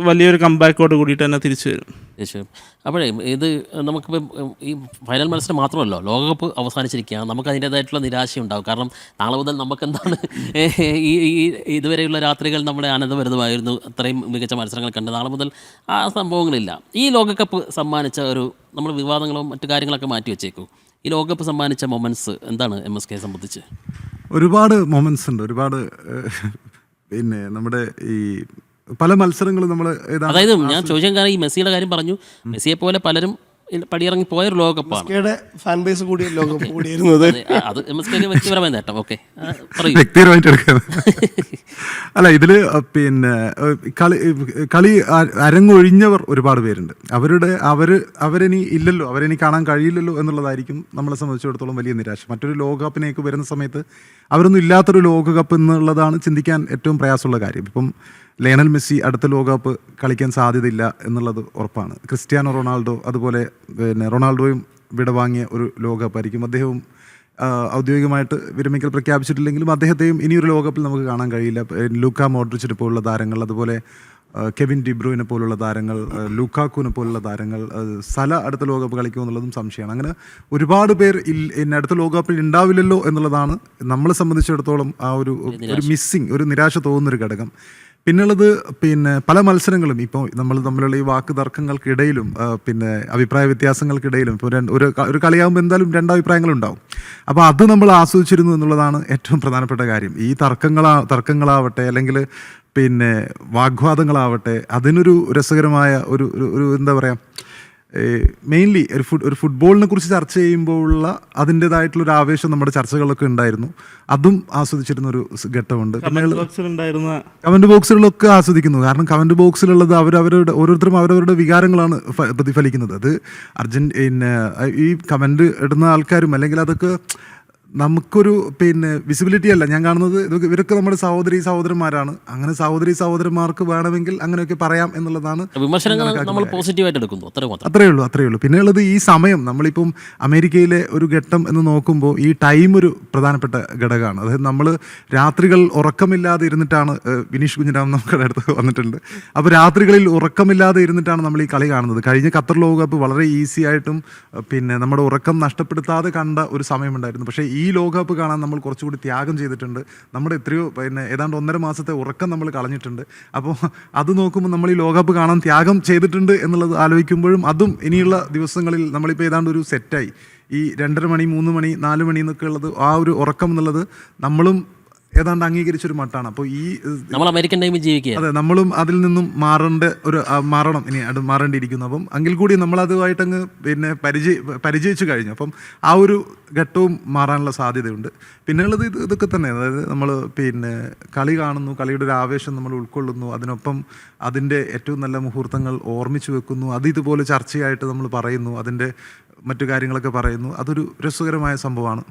വലിയൊരു കംബാക്കോട് കൂടിയിട്ട് തന്നെ തിരിച്ചു വരും. അപ്പോഴേ ഇത് നമുക്കിപ്പം ഈ ഫൈനൽ മത്സരം മാത്രമല്ലോ, ലോകകപ്പ് അവസാനിച്ചിരിക്കുകയാണ്. നമുക്ക് അതിൻ്റേതായിട്ടുള്ള നിരാശയുണ്ടാകും. കാരണം നാളെ മുതൽ നമുക്കെന്താണ് ഈ ഇതുവരെയുള്ള രാത്രികൾ നമ്മുടെ ആനന്ദഭരിതമായിരുന്നു. അത്രയും മികച്ച മത്സരങ്ങൾ കണ്ട് നാളെ മുതൽ ആ സംഭവങ്ങളില്ല. ഈ ലോകകപ്പ് സമ്മാനിച്ച നമ്മൾ വിവാദങ്ങളും മറ്റു കാര്യങ്ങളൊക്കെ മാറ്റി വെച്ചേക്കൂ. ഈ ലോകകപ്പ് സമ്മാനിച്ച മൊമെൻറ്റ്സ് എന്താണ് MSK സംബന്ധിച്ച്? ഒരുപാട് മൊമെൻറ്റ്സ് ഉണ്ട്. ഒരുപാട് പിന്നെ നമ്മുടെ ഈ പല മത്സരങ്ങളും നമ്മൾ അതായത് ഞാൻ ചോദിക്കാൻ കാരണം ഈ മെസ്സിയുടെ കാര്യം പറഞ്ഞു. മെസ്സിയെ പോലെ പലരും പടിയിറങ്ങി പോയൊരു ലോകകപ്പാണ്. ഫാൻ ബേസ് കൂടിയ ലോകകപ്പ് കൂടിയായിരുന്നു അത് MSKയുടെ വ്യക്തിപരമായ നേട്ടം. ഓക്കെ, വ്യക്തിപരമായിട്ട് എടുക്കുന്നത് അല്ല. ഇതില് പിന്നെ കളി അരങ്ങൊഴിഞ്ഞവർ ഒരുപാട് പേരുണ്ട്. അവരിനി ഇല്ലല്ലോ, അവരിനി കാണാൻ കഴിയില്ലല്ലോ എന്നുള്ളതായിരിക്കും നമ്മളെ സംബന്ധിച്ചിടത്തോളം വലിയ നിരാശ. മറ്റൊരു ലോകകപ്പിനേക്ക് വരുന്ന സമയത്ത് അവരൊന്നും ഇല്ലാത്തൊരു ലോകകപ്പ് എന്നുള്ളതാണ് ചിന്തിക്കാൻ ഏറ്റവും പ്രയാസമുള്ള കാര്യം. ഇപ്പം ലയണൽ മെസ്സി അടുത്ത ലോകകപ്പ് കളിക്കാൻ സാധ്യതയില്ല എന്നുള്ളത് ഉറപ്പാണ്. ക്രിസ്ത്യാനോ റൊണാൾഡോ, അതുപോലെ പിന്നെ റൊണാൾഡോയും വിടവാങ്ങിയ ഒരു ലോകകപ്പായിരിക്കും. അദ്ദേഹവും ഔദ്യോഗികമായിട്ട് വിരമിക്കൽ പ്രഖ്യാപിച്ചിട്ടില്ലെങ്കിലും അദ്ദേഹത്തെയും ഇനിയൊരു ലോകകപ്പിൽ നമുക്ക് കാണാൻ കഴിയില്ല. ലൂക്ക മോഡ്രിച്ചിനെ പോലുള്ള താരങ്ങൾ, അതുപോലെ കെവിൻ ഡിബ്രൂയിനെ പോലുള്ള താരങ്ങൾ, ലൂക്കാക്കുവിനെ പോലുള്ള താരങ്ങൾ, സല അടുത്ത ലോകകപ്പ് കളിക്കുമെന്നുള്ളതും സംശയമാണ്. അങ്ങനെ ഒരുപാട് പേർ അടുത്ത ലോകകപ്പിൽ ഉണ്ടാവില്ലല്ലോ എന്നുള്ളതാണ് നമ്മളെ സംബന്ധിച്ചിടത്തോളം ആ ഒരു മിസ്സിങ്, ഒരു നിരാശ തോന്നുന്നൊരു ഘടകം. പിന്നുള്ളത് പിന്നെ പല മത്സരങ്ങളും ഇപ്പോൾ നമ്മൾ തമ്മിലുള്ള ഈ വാക്ക് തർക്കങ്ങൾക്കിടയിലും പിന്നെ അഭിപ്രായ വ്യത്യാസങ്ങൾക്കിടയിലും ഇപ്പോൾ ഒരു കളിയാകുമ്പോൾ എന്തായാലും 2 അഭിപ്രായങ്ങളുണ്ടാവും. അപ്പോൾ അത് നമ്മൾ ആസ്വദിച്ചിരുന്നു എന്നുള്ളതാണ് ഏറ്റവും പ്രധാനപ്പെട്ട കാര്യം. ഈ തർക്കങ്ങളാവട്ടെ അല്ലെങ്കിൽ പിന്നെ വാഗ്വാദങ്ങളാവട്ടെ, അതിനൊരു രസകരമായ ഒരു എന്താ പറയുക, മെയിൻലി ഒരു ഫുട്ബോളിനെ കുറിച്ച് ചർച്ച ചെയ്യുമ്പോഴുള്ള അതിൻ്റെതായിട്ടുള്ളൊരു ആവേശം നമ്മുടെ ചർച്ചകളൊക്കെ ഉണ്ടായിരുന്നു. അതും ആസ്വദിച്ചിരുന്ന ഒരു ഘട്ടമുണ്ട്. കമൻറ്റ് ബോക്സുകളൊക്കെ ആസ്വദിക്കുന്നു. കാരണം കമൻറ്റ് ബോക്സിലുള്ളത് ഓരോരുത്തരും അവരവരുടെ വികാരങ്ങളാണ് പ്രതിഫലിക്കുന്നത്. അത് ഈ കമൻറ്റ് ഇടുന്ന ആൾക്കാരും അല്ലെങ്കിൽ അതൊക്കെ നമുക്കൊരു വിസിബിലിറ്റി അല്ല. ഞാൻ കാണുന്നത് ഇവരൊക്കെ നമ്മുടെ സഹോദരന്മാരാണ്. അങ്ങനെ സഹോദരന്മാർക്ക് വേണമെങ്കിൽ അങ്ങനെയൊക്കെ പറയാം എന്നുള്ളതാണ്. നമ്മൾ പോസിറ്റീവായിട്ട് എടുക്കുന്നു, അത്രേ ഉള്ളൂ. പിന്നെ ഉള്ളത് ഈ സമയം, നമ്മളിപ്പം അമേരിക്കയിലെ ഒരു ഘട്ടം എന്ന് നോക്കുമ്പോൾ ഈ ടൈം ഒരു പ്രധാനപ്പെട്ട ഘടകമാണ്. അതായത് നമ്മൾ രാത്രികൾ ഉറക്കമില്ലാതെ ഇരുന്നിട്ടാണ്, വിനീഷ് കുഞ്ഞിരാം നമ്മുടെ അടുത്ത് വന്നിട്ടുണ്ട്, അപ്പോൾ രാത്രികളിൽ ഉറക്കമില്ലാതെ ഇരുന്നിട്ടാണ് നമ്മൾ ഈ കളി കാണുന്നത്. കഴിഞ്ഞ ഖത്തർ ലോകകപ്പ് വളരെ ഈസി ആയിട്ടും നമ്മുടെ ഉറക്കം നഷ്ടപ്പെടുത്താതെ കണ്ട ഒരു സമയമുണ്ടായിരുന്നു. പക്ഷേ ഈ ലോകകപ്പ് കാണാൻ നമ്മൾ കുറച്ചുകൂടി ത്യാഗം ചെയ്തിട്ടുണ്ട്. നമ്മുടെ എത്രയോ ഏതാണ്ട് 1.5 മാസത്തെ ഉറക്കം നമ്മൾ കളഞ്ഞിട്ടുണ്ട്. അപ്പോൾ അത് നോക്കുമ്പോൾ നമ്മൾ ഈ ലോകകപ്പ് കാണാൻ ത്യാഗം ചെയ്തിട്ടുണ്ട് എന്നുള്ളത് ആലോചിക്കുമ്പോഴും അതും ഇനിയുള്ള ദിവസങ്ങളിൽ നമ്മളിപ്പോൾ ഏതാണ്ട് ഒരു സെറ്റായി. ഈ 2:30 മണി 3 മണി 4 മണി എന്നൊക്കെ ഉള്ളത്, ആ ഒരു ഉറക്കം എന്നുള്ളത് നമ്മളും ഏതാണ്ട് അംഗീകരിച്ചൊരു മട്ടാണ്. അപ്പോൾ നമ്മൾ അമേരിക്കൻ ടൈമിൽ ജീവിക്കുക, അതെ, നമ്മളും അതിൽ നിന്നും മാറണം, ഇനി അത് മാറേണ്ടിയിരിക്കുന്നു. അപ്പം എങ്കിൽ കൂടി നമ്മളതുമായിട്ടങ്ങ് പരിചയിച്ചു കഴിഞ്ഞു. അപ്പം ആ ഒരു ഘട്ടവും മാറാനുള്ള സാധ്യതയുണ്ട്. പിന്നെയുള്ളത് ഇതൊക്കെ തന്നെ, അതായത് നമ്മൾ കളി കാണുന്നു, കളിയുടെ ഒരു ആവേശം നമ്മൾ ഉൾക്കൊള്ളുന്നു, അതിനൊപ്പം അതിൻ്റെ ഏറ്റവും നല്ല മുഹൂർത്തങ്ങൾ ഓർമ്മിച്ചു വെക്കുന്നു, അത് ഇതുപോലെ ചർച്ചയായിട്ട് നമ്മൾ പറയുന്നു, അതിൻ്റെ മറ്റു കാര്യങ്ങളൊക്കെ പറയുന്നു. അതൊരു രസകരമായ സംഭവമാണ്.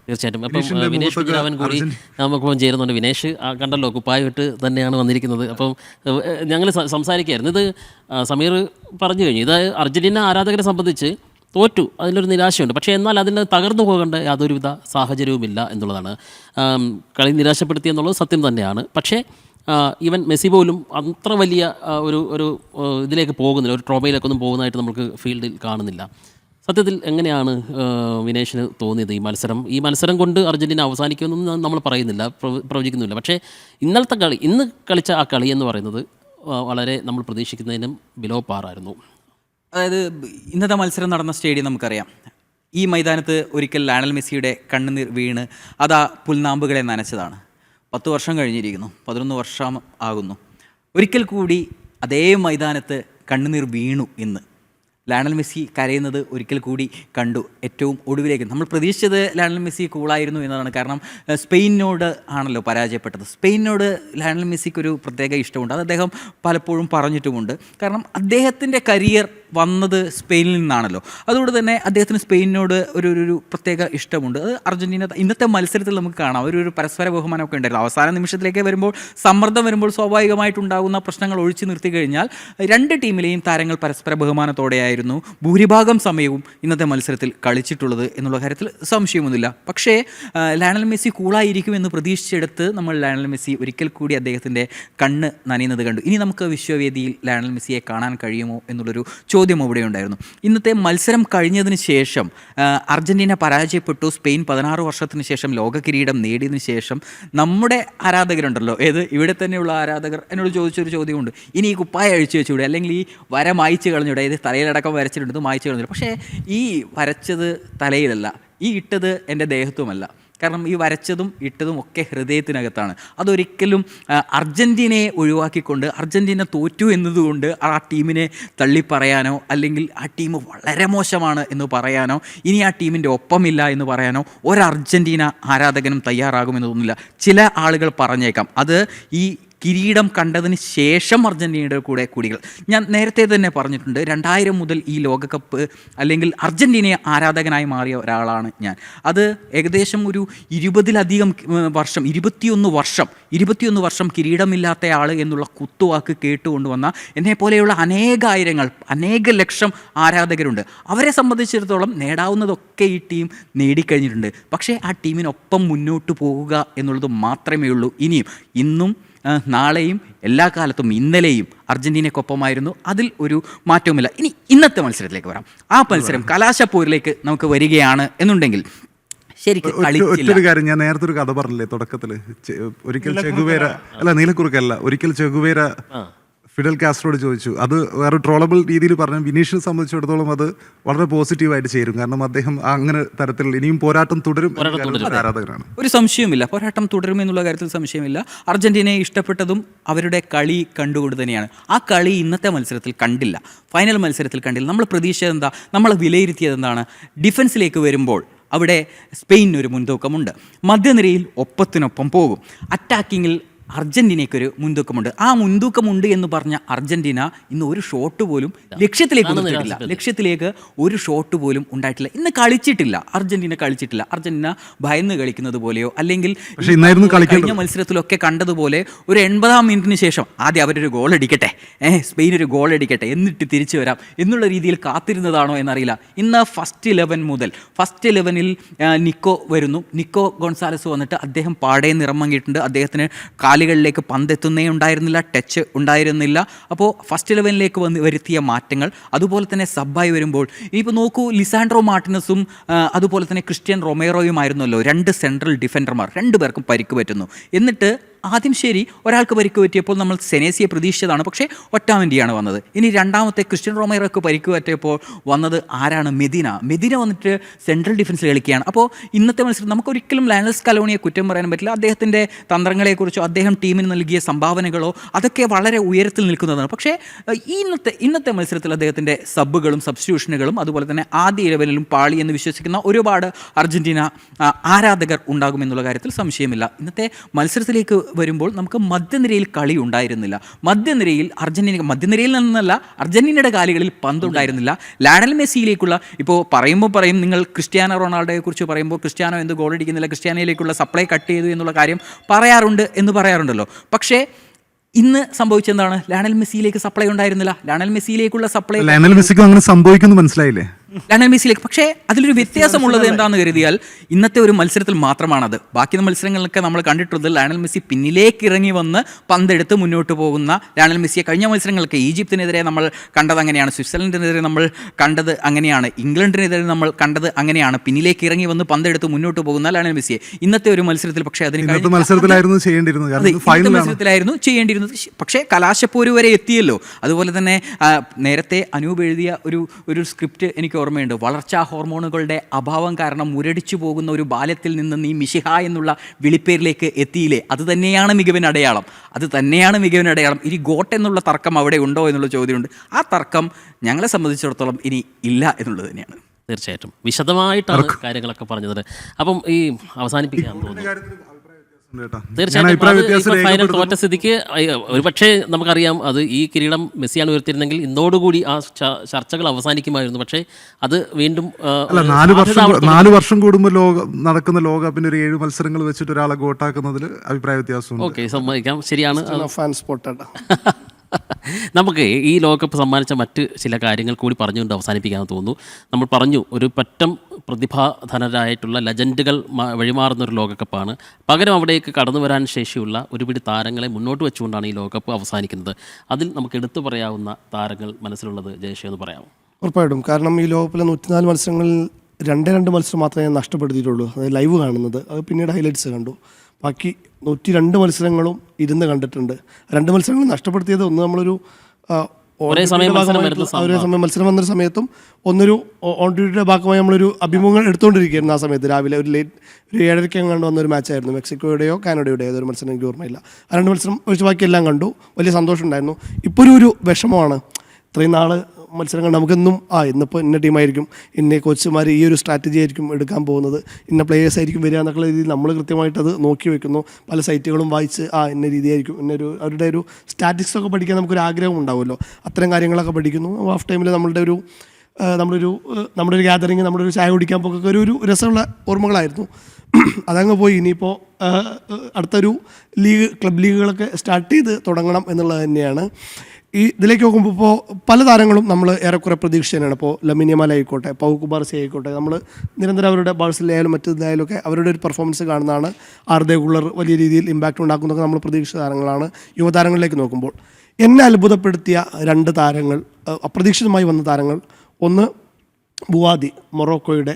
തീർച്ചയായിട്ടും. അപ്പം വിനേഷ് കുഞ്ഞിരാമൻ കൂടി നമുക്കിപ്പം ചേരുന്നുണ്ട്. വിനേഷ് കണ്ടല്ലോ, കുപ്പായിട്ട് തന്നെയാണ് വന്നിരിക്കുന്നത്. അപ്പം ഞങ്ങൾ സംസാരിക്കുകയായിരുന്നു. ഇത് സമീർ പറഞ്ഞു കഴിഞ്ഞു, ഇത് അർജന്റീന ആരാധകരെ സംബന്ധിച്ച് തോറ്റു, അതിലൊരു നിരാശയുണ്ട്. പക്ഷേ എന്നാൽ അതിന് തകർന്നു പോകേണ്ട യാതൊരുവിധ സാഹചര്യവുമില്ല എന്നുള്ളതാണ്. കളി നിരാശപ്പെടുത്തി എന്നുള്ളത് സത്യം തന്നെയാണ്. പക്ഷേ ഈവൻ മെസ്സി പോലും അത്ര വലിയ ഒരു ഇതിലേക്ക് പോകുന്നില്ല, ഒരു ട്രോമയിലേക്കൊന്നും പോകുന്നതായിട്ട് നമുക്ക് ഫീൽഡിൽ കാണുന്നില്ല. സത്യത്തിൽ എങ്ങനെയാണ് വിനേഷിന് തോന്നിയത് ഈ മത്സരം കൊണ്ട് അർജന്റീന അവസാനിക്കുമെന്നൊന്നും നമ്മൾ പറയുന്നില്ല, പ്രവചിക്കുന്നില്ല. പക്ഷേ ഇന്ന് കളിച്ച ആ കളി എന്ന് പറയുന്നത് വളരെ നമ്മൾ പ്രതീക്ഷിക്കുന്നതിനും ബിലോ പാറായിരുന്നു. അതായത് ഇന്നത്തെ മത്സരം നടന്ന സ്റ്റേഡിയം നമുക്കറിയാം. ഈ മൈതാനത്ത് ഒരിക്കൽ ലയണൽ മെസ്സിയുടെ കണ്ണുനീർ വീണ് അതാ പുൽനാമ്പുകളെ നനച്ചതാണ്. 10 വർഷം കഴിഞ്ഞിരിക്കുന്നു, 11 വർഷം ആകുന്നു. ഒരിക്കൽ കൂടി അതേ മൈതാനത്ത് കണ്ണുനീർ വീണു. ഇന്ന് ലയണൽ മെസ്സി കരയുന്നത് ഒരിക്കൽ കൂടി കണ്ടു. ഏറ്റവും ഒടുവിലേക്ക് നമ്മൾ പ്രതീക്ഷിച്ചത് ലയണൽ മെസ്സി കൂളായിരുന്നു എന്നതാണ്. കാരണം സ്പെയിനോട് ആണല്ലോ പരാജയപ്പെട്ടത്. സ്പെയിനോട് ലയണൽ മെസ്സിക്കൊരു പ്രത്യേക ഇഷ്ടമുണ്ട്, അത് അദ്ദേഹം പലപ്പോഴും പറഞ്ഞിട്ടുമുണ്ട്. കാരണം അദ്ദേഹത്തിൻ്റെ കരിയർ വന്നത് സ്പെയിനിൽ നിന്നാണല്ലോ. അതുകൊണ്ട് തന്നെ അദ്ദേഹത്തിന് സ്പെയിനോട് ഒരു പ്രത്യേക ഇഷ്ടമുണ്ട്. അത് അർജന്റീന ഇന്നത്തെ മത്സരത്തിൽ നമുക്ക് കാണാം. ഒരു പരസ്പര ബഹുമാനമൊക്കെ ഉണ്ടായിരുന്നു. അവസാന നിമിഷത്തിലേക്ക് വരുമ്പോൾ, സമ്മർദ്ദം വരുമ്പോൾ സ്വാഭാവികമായിട്ടുണ്ടാകുന്ന പ്രശ്നങ്ങൾ ഒഴിച്ചു നിർത്തി കഴിഞ്ഞാൽ രണ്ട് ടീമിലെയും താരങ്ങൾ പരസ്പര ബഹുമാനത്തോടെയായിരുന്നു ഭൂരിഭാഗം സമയവും ഇന്നത്തെ മത്സരത്തിൽ കളിച്ചിട്ടുള്ളത് എന്നുള്ള കാര്യത്തിൽ സംശയമൊന്നുമില്ല. പക്ഷേ ലയണൽ മെസ്സി കൂളായിരിക്കുമെന്ന് പ്രതീക്ഷിച്ചെടുത്ത് നമ്മൾ ലയണൽ മെസ്സി ഒരിക്കൽ കൂടി അദ്ദേഹത്തിൻ്റെ കണ്ണ് നനയുന്നത് കണ്ടു. ഇനി നമുക്ക് വിശ്വവേദിയിൽ ലയണൽ മെസ്സിയെ കാണാൻ കഴിയുമോ എന്നുള്ളൊരു ചോദ്യം അവിടെ ഉണ്ടായിരുന്നു. ഇന്നത്തെ മത്സരം കഴിഞ്ഞതിന് ശേഷം അർജന്റീന പരാജയപ്പെട്ടു. സ്പെയിൻ 16 വർഷത്തിന് ശേഷം ലോക കിരീടം നേടിയതിന് ശേഷം നമ്മുടെ ആരാധകരുണ്ടല്ലോ, ഇവിടെ തന്നെയുള്ള ആരാധകർ എന്നോട് ചോദിച്ചൊരു ചോദ്യമുണ്ട്, ഇനി ഈ കുപ്പായ അഴിച്ചു വെച്ചുകൂടെ, അല്ലെങ്കിൽ ഈ വര മായ്ച്ച് കളഞ്ഞൂടെ, ഇത് തലയിലടക്കം വരച്ചിട്ടുണ്ട്, മായ്ച്ച് കളഞ്ഞു. പക്ഷേ ഈ വരച്ചത് തലയിലല്ല, ഈ ഇട്ടത് എൻ്റെ ദേഹത്തുമല്ല. കാരണം ഈ വരച്ചതും ഇട്ടതും ഒക്കെ ഹൃദയത്തിനകത്താണ്. അതൊരിക്കലും അർജന്റീനയെ ഒഴിവാക്കിക്കൊണ്ട് അർജന്റീന തോറ്റു എന്നതുകൊണ്ട് ആ ടീമിനെ തള്ളിപ്പറയാനോ അല്ലെങ്കിൽ ആ ടീം വളരെ മോശമാണ് എന്ന് പറയാനോ ഇനി ആ ടീമിൻ്റെ ഒപ്പമില്ല എന്ന് പറയാനോ ഒരു അർജന്റീന ആരാധകനും തയ്യാറാകുമെന്ന് തോന്നുന്നില്ല. ചില ആളുകൾ പറഞ്ഞേക്കാം അത് ഈ കിരീടം കണ്ടതിന് ശേഷം അർജന്റീനയുടെ കൂടെ കൂടികൾ. ഞാൻ നേരത്തെ തന്നെ പറഞ്ഞിട്ടുണ്ട്, 2000 മുതൽ ഈ ലോകകപ്പ് അല്ലെങ്കിൽ അർജന്റീന ആരാധകനായി മാറിയ ഒരാളാണ് ഞാൻ. അത് ഏകദേശം ഒരു 20-ലധികം വർഷം 21 വർഷം കിരീടമില്ലാത്ത ആൾ എന്നുള്ള കുത്തുവാക്ക് കേട്ടുകൊണ്ടുവന്ന എന്നെപ്പോലെയുള്ള അനേക ലക്ഷം ആരാധകരുണ്ട്. അവരെ സംബന്ധിച്ചിടത്തോളം നേടാവുന്നതൊക്കെ ഈ ടീം നേടിക്കഴിഞ്ഞിട്ടുണ്ട്. പക്ഷേ ആ ടീമിനൊപ്പം മുന്നോട്ട് പോകുക എന്നുള്ളത് മാത്രമേ ഉള്ളൂ. ഇന്നും നാളെയും എല്ലാ കാലത്തും ഇന്നലെയും അർജന്റീനയ്ക്കൊപ്പമായിരുന്നു. അതിൽ ഒരു മാറ്റവുമില്ല. ഇനി ഇന്നത്തെ മത്സരത്തിലേക്ക് വരാം. ആ മത്സരം കലാശപ്പോരിലേക്ക് നമുക്ക് വരികയാണ് എന്നുണ്ടെങ്കിൽ ശരിക്കും ഒറ്റൊരു കാര്യം, ഞാൻ നേരത്തെ ഒരു കഥ പറഞ്ഞില്ലേ തുടക്കത്തില്, ഒരിക്കൽ ചെഗുവേര നീലക്കുറുക്കല്ല, ഒരിക്കൽ ചെഗുവേര ഫിഡൽ കാസ്ട്രോട് ചോദിച്ചു. അത് വേറെ ട്രോളബിൾ രീതിയിൽ പറഞ്ഞ വിനീഷിനെ സംബന്ധിച്ചിടത്തോളം അത് വളരെ പോസിറ്റീവായിട്ട് ചേരും. കാരണം അദ്ദേഹം അങ്ങനെ തരത്തിലുള്ള ഇനിയും പോരാട്ടം തുടരും ആരാധകരാണ്. ഒരു സംശയവുമില്ല, പോരാട്ടം തുടരുമെന്നുള്ള കാര്യത്തിൽ സംശയമില്ല. അർജന്റീനയെ ഇഷ്ടപ്പെട്ടതും അവരുടെ കളി കണ്ടുകൊണ്ട് തന്നെയാണ്. ആ കളി ഇന്നത്തെ മത്സരത്തിൽ കണ്ടില്ല, ഫൈനൽ മത്സരത്തിൽ കണ്ടില്ല. നമ്മൾ പ്രതീക്ഷിച്ചത് എന്താ, നമ്മൾ വിലയിരുത്തിയത് എന്താണ്? ഡിഫൻസിലേക്ക് വരുമ്പോൾ അവിടെ സ്പെയിനൊരു മുൻതൂക്കമുണ്ട്, മധ്യനിരയിൽ ഒപ്പത്തിനൊപ്പം പോകും, അറ്റാക്കിങ്ങിൽ അർജന്റീനയ്ക്കൊരു മുൻതൂക്കമുണ്ട്. ആ മുൻതൂക്കമുണ്ട് എന്ന് പറഞ്ഞ അർജന്റീന ഇന്ന് ഒരു ഷോട്ട് പോലും ലക്ഷ്യത്തിലേക്ക് ഒരു ഷോട്ട് പോലും ഉണ്ടായിട്ടില്ല. ഇന്ന് കളിച്ചിട്ടില്ല, അർജന്റീന കളിച്ചിട്ടില്ല. അർജന്റീന ഭയന്ന് കളിക്കുന്നത് പോലെയോ അല്ലെങ്കിൽ കഴിഞ്ഞ മത്സരത്തിലൊക്കെ കണ്ടതുപോലെ ഒരു 80-ാം മിനിറ്റിന് ശേഷം ആദ്യം അവരൊരു ഗോൾ അടിക്കട്ടെ, സ്പെയിൻ ഒരു ഗോൾ അടിക്കട്ടെ, എന്നിട്ട് തിരിച്ചു വരാം എന്നുള്ള രീതിയിൽ കാത്തിരുന്നതാണോ എന്നറിയില്ല. ഇന്ന് ഫസ്റ്റ് 11-ൽ നിക്കോ വരുന്നു. നിക്കോ ഗോൺസാലസ് വന്നിട്ട് അദ്ദേഹം പാടെ നിറം മങ്ങിയിട്ടുണ്ട്. അദ്ദേഹത്തിന് കാലുകളിലേക്ക് പന്തെത്തുന്നേ ഉണ്ടായിരുന്നില്ല, ടച്ച് ഉണ്ടായിരുന്നില്ല. അപ്പോൾ ഫസ്റ്റ് 11-ലേക്ക് വരുത്തിയ മാറ്റങ്ങൾ, അതുപോലെ തന്നെ സബ്ബായി വരുമ്പോൾ ഇപ്പോൾ നോക്കൂ, ലിസാൻഡ്രോ മാർട്ടിനസും അതുപോലെ തന്നെ ക്രിസ്ത്യൻ റൊമേറോയുമായിരുന്നല്ലോ 2 സെൻട്രൽ ഡിഫൻഡർമാർ. 2 പേർക്കും പരിക്ക് പറ്റുന്നു. എന്നിട്ട് ആദ്യം ശരി ഒരാൾക്ക് പരിക്ക് പറ്റിയപ്പോൾ നമ്മൾ സെനേസിയെ പ്രതീക്ഷിച്ചതാണ്, പക്ഷേ ഒറ്റാമെൻഡിയാണ് വന്നത്. ഇനി രണ്ടാമത്തെ ക്രിസ്ത്യൻ റൊമേറോയ്ക്ക് പരിക്ക് പറ്റിയപ്പോൾ വന്നത് ആരാണ്? മെദിന വന്നിട്ട് സെൻട്രൽ ഡിഫൻസിൽ കളിക്കുകയാണ്. അപ്പോൾ ഇന്നത്തെ മത്സരം നമുക്കൊരിക്കലും ലയണൽ സ്കലോണിയെ കുറ്റം പറയാൻ പറ്റില്ല. അദ്ദേഹത്തിൻ്റെ തന്ത്രങ്ങളെക്കുറിച്ചോ അദ്ദേഹം ടീമിന് നൽകിയ സംഭാവനകളോ അതൊക്കെ വളരെ ഉയരത്തിൽ നിൽക്കുന്നതാണ്. പക്ഷേ ഇന്നത്തെ മത്സരത്തിൽ അദ്ദേഹത്തിൻ്റെ സബ്ബുകളും സബ്സ്റ്റിറ്റ്യൂഷനുകളും അതുപോലെ തന്നെ ആദ്യ 11-ലും പാളി എന്ന് വിശ്വസിക്കുന്ന ഒരുപാട് അർജന്റീന ആരാധകർ ഉണ്ടാകുമെന്നുള്ള കാര്യത്തിൽ സംശയമില്ല. ഇന്നത്തെ മത്സരത്തിലേക്ക് വരുമ്പോൾ നമുക്ക് മധ്യനിരയിൽ കളി ഉണ്ടായിരുന്നില്ല. മധ്യനിരയിൽ നിന്നല്ല, അർജന്റീനയുടെ കാലുകളിൽ പന്തുണ്ടായിരുന്നില്ല. ലയണൽ മെസ്സിയിലേക്കുള്ള ഇപ്പോൾ പറയും നിങ്ങൾ ക്രിസ്ത്യാനോ റൊണാൾഡോയെ കുറിച്ച് പറയുമ്പോൾ ക്രിസ്ത്യാനോ എന്ത് ഗോൾ അടിക്കുന്നില്ല, ക്രിസ്ത്യാനോയിലേക്കുള്ള സപ്ലൈ കട്ട് ചെയ്തു എന്നുള്ള കാര്യം പറയാറുണ്ടല്ലോ. പക്ഷേ ഇന്ന് സംഭവിച്ചെന്താണ്? ലയണൽ മെസ്സിയിലേക്ക് സപ്ലൈ ഉണ്ടായിരുന്നില്ല. ലയണൽ മെസ്സിക്ക് അങ്ങനെ സംഭവിക്കുന്നു മനസ്സിലായില്ലേ? ലയണൽ മെസ്സിയിലേക്ക്. പക്ഷേ അതിലൊരു വ്യത്യാസമുള്ളത് എന്താണെന്ന് കരുതിയാൽ ഇന്നത്തെ ഒരു മത്സരത്തിൽ മാത്രമാണത്. ബാക്കി മത്സരങ്ങളിലൊക്കെ നമ്മൾ കണ്ടിട്ടുള്ളത് ലയണൽ മെസ്സി പിന്നിലേക്ക് ഇറങ്ങി വന്ന് പന്തെടുത്ത് മുന്നോട്ട് പോകുന്ന ലയണൽ മെസ്സിയെ കഴിഞ്ഞ മത്സരങ്ങളൊക്കെ ഈജിപ്തിനെതിരെ നമ്മൾ കണ്ടത് അങ്ങനെയാണ്, സ്വിറ്റ്സർലൻഡിനെതിരെ നമ്മൾ കണ്ടത് അങ്ങനെയാണ്, ഇംഗ്ലണ്ടിനെതിരെ നമ്മൾ കണ്ടത് അങ്ങനെയാണ്, പിന്നിലേക്ക് ഇറങ്ങി വന്ന് പന്തെടുത്ത് മുന്നോട്ട് പോകുന്ന ലയണൽ മെസ്സിയെ. ഇന്നത്തെ ഒരു മത്സരത്തിൽ പക്ഷേ മത്സരത്തിലായിരുന്നു ചെയ്യേണ്ടിയിരുന്നത്. പക്ഷേ കലാശപ്പോര് വരെ എത്തിയല്ലോ. അതുപോലെ തന്നെ നേരത്തെ അനൂപ് എഴുതിയ ഒരു സ്ക്രിപ്റ്റ് എനിക്ക് ഓർമ്മയുണ്ട്. വളർച്ചാ ഹോർമോണുകളുടെ അഭാവം കാരണം മുരടിച്ചു പോകുന്ന ഒരു ബാല്യത്തിൽ നിന്ന് നീ മിശിഹ എന്നുള്ള വിളിപ്പേരിലേക്ക് എത്തിയില്ലേ, അത് തന്നെയാണ് മികവിന് അടയാളം. ഇനി ഗോട്ട് എന്നുള്ള തർക്കം അവിടെ ഉണ്ടോ എന്നുള്ള ചോദ്യമുണ്ട്. ആ തർക്കം ഞങ്ങളെ സംബന്ധിച്ചിടത്തോളം ഇനി ഇല്ല എന്നുള്ളത് തന്നെയാണ്. തീർച്ചയായിട്ടും വിശദമായിട്ടാണ് കാര്യങ്ങളൊക്കെ പറഞ്ഞത്. അപ്പം ഈ അവസാനിപ്പിക്കാൻ തോന്നുന്നു. തീർച്ചയായിട്ടും ഫൈനൽ തോറ്റ സ്ഥിതിക്ക് ഒരുപക്ഷെ നമുക്കറിയാം അത് ഈ കിരീടം മെസ്സിയാണ് ഉയർത്തിയിരുന്നെങ്കിൽ ഇന്നോടുകൂടി ആ ചർച്ചകൾ അവസാനിക്കുമായിരുന്നു. പക്ഷേ അത് വീണ്ടും 4 വർഷം കൂടുമ്പോൾ നടക്കുന്ന ലോകകപ്പിന് ഒരു 7 മത്സരങ്ങൾ വെച്ചിട്ട് ഒരാളെ ഗോട്ടാക്കുന്നതിൽ അഭിപ്രായ വ്യത്യാസം. ഓക്കെ, സമ്മതിക്കാം, ശരിയാണ്. നമുക്ക് ഈ ലോകകപ്പ് സമ്മാനിച്ച മറ്റ് ചില കാര്യങ്ങൾ കൂടി പറഞ്ഞുകൊണ്ട് അവസാനിപ്പിക്കാമെന്ന് തോന്നുന്നു. നമ്മൾ പറഞ്ഞു ഒരു പറ്റം പ്രതിഭാധനരായിട്ടുള്ള ലെജൻഡുകൾ വഴിമാറുന്നൊരു ലോകകപ്പാണ്. പകരം അവിടേക്ക് കടന്നു വരാൻ ശേഷിയുള്ള ഒരുപിടി താരങ്ങളെ മുന്നോട്ട് വെച്ചുകൊണ്ടാണ് ഈ ലോകകപ്പ് അവസാനിക്കുന്നത്. അതിൽ നമുക്ക് എടുത്തു പറയാവുന്ന താരങ്ങൾ മനസ്സിലുള്ളത് ജയശ്രീ എന്ന് പറയാമോ? ഉറപ്പായിട്ടും. കാരണം ഈ ലോകകപ്പിലെ 104 മത്സരങ്ങളിൽ 2 മത്സരം മാത്രമേ ഞാൻ നഷ്ടപ്പെടുത്തിയിട്ടുള്ളൂ. അതായത് ലൈവ് കാണുന്നത്, അത് പിന്നീട് ഹൈലൈറ്റ്സ് കണ്ടു. ബാക്കി 102 മത്സരങ്ങളും ഇരുന്ന് കണ്ടിട്ടുണ്ട്. 2 മത്സരങ്ങൾ നഷ്ടപ്പെടുത്തിയത് ഒന്ന് നമ്മളൊരു ഒരേ സമയം മത്സരം വന്നൊരു സമയത്തും ഒന്നൊരു ഓൺ ഡ്യൂട്ടിയുടെ ഭാഗമായി നമ്മളൊരു അഭിമുഖങ്ങൾ എടുത്തുകൊണ്ടിരിക്കുകയായിരുന്നു. ആ സമയത്ത് രാവിലെ ഒരു 7:30 കണ്ട് വന്നൊരു മാച്ചായിരുന്നു. മെക്സിക്കോയുടെയോ കാനഡയുടെയോ ഏതൊരു മത്സരം എനിക്ക് ഓർമ്മയില്ല. ആ 2 മത്സരം ഒഴിച്ച് ബാക്കി എല്ലാം കണ്ടു. വലിയ സന്തോഷം ഉണ്ടായിരുന്നു. ഇപ്പോൾ ഒരു വിഷമമാണ്. ഇത്രയും നാൾ മത്സരങ്ങൾ നമുക്കെന്നും ഇന്നിപ്പോൾ ഇന്ന ടീമായിരിക്കും, ഇന്ന കോച്ചുമാർ ഈ ഒരു സ്ട്രാറ്റജി ആയിരിക്കും എടുക്കാൻ പോകുന്നത്, ഇന്ന പ്ലേയേഴ്സ് ആയിരിക്കും വരിക എന്നൊക്കെ രീതിയിൽ നമ്മൾ കൃത്യമായിട്ടത് നോക്കി വെക്കുന്നു. പല സൈറ്റുകളും വായിച്ച് ഇന്ന രീതിയായിരിക്കും, അവരുടെ ഒരു സ്റ്റാറ്റിക്സ് ഒക്കെ പഠിക്കാൻ നമുക്കൊരു ആഗ്രഹം ഉണ്ടാവുമല്ലോ. അത്തരം കാര്യങ്ങളൊക്കെ പഠിക്കുന്നു. ഹാഫ് ടൈമിൽ നമ്മുടെ ഒരു ഗ്യാതറിങ്, നമ്മുടെ ഒരു ചായ കുടിക്കാൻ പോക്കൊക്കെ ഒരു രസമുള്ള ഓർമ്മകളായിരുന്നു. അതങ്ങ് പോയി. ഇനിയിപ്പോൾ അടുത്തൊരു ക്ലബ് ലീഗുകളൊക്കെ സ്റ്റാർട്ട് ചെയ്ത് തുടങ്ങണം എന്നുള്ളത് തന്നെയാണ്. ഇതിലേക്ക് നോക്കുമ്പോൾ ഇപ്പോൾ പല താരങ്ങളും നമ്മൾ ഏറെക്കുറെ പ്രതീക്ഷ തന്നെയാണ്. ഇപ്പോൾ ലമിൻ യമാൽ ആയിക്കോട്ടെ, പൗ കുബാർസി ആയിക്കോട്ടെ, നമ്മൾ നിരന്തരം അവരുടെ ബാഴ്സയിലായാലും മറ്റേതായാലും ഒക്കെ അവരുടെ ഒരു പെർഫോമൻസ് കാണുന്നതാണ്. ആർദേ ഗുള്ളർ വലിയ രീതിയിൽ ഇമ്പാക്റ്റ് ഉണ്ടാക്കുന്നതൊക്കെ നമ്മൾ പ്രതീക്ഷിച്ച താരങ്ങളാണ്. യുവതാരങ്ങളിലേക്ക് നോക്കുമ്പോൾ എന്നെ അത്ഭുതപ്പെടുത്തിയ 2 താരങ്ങൾ, അപ്രതീക്ഷിതമായി വന്ന താരങ്ങൾ, ഒന്ന് ബുവാദി, മൊറോക്കോയുടെ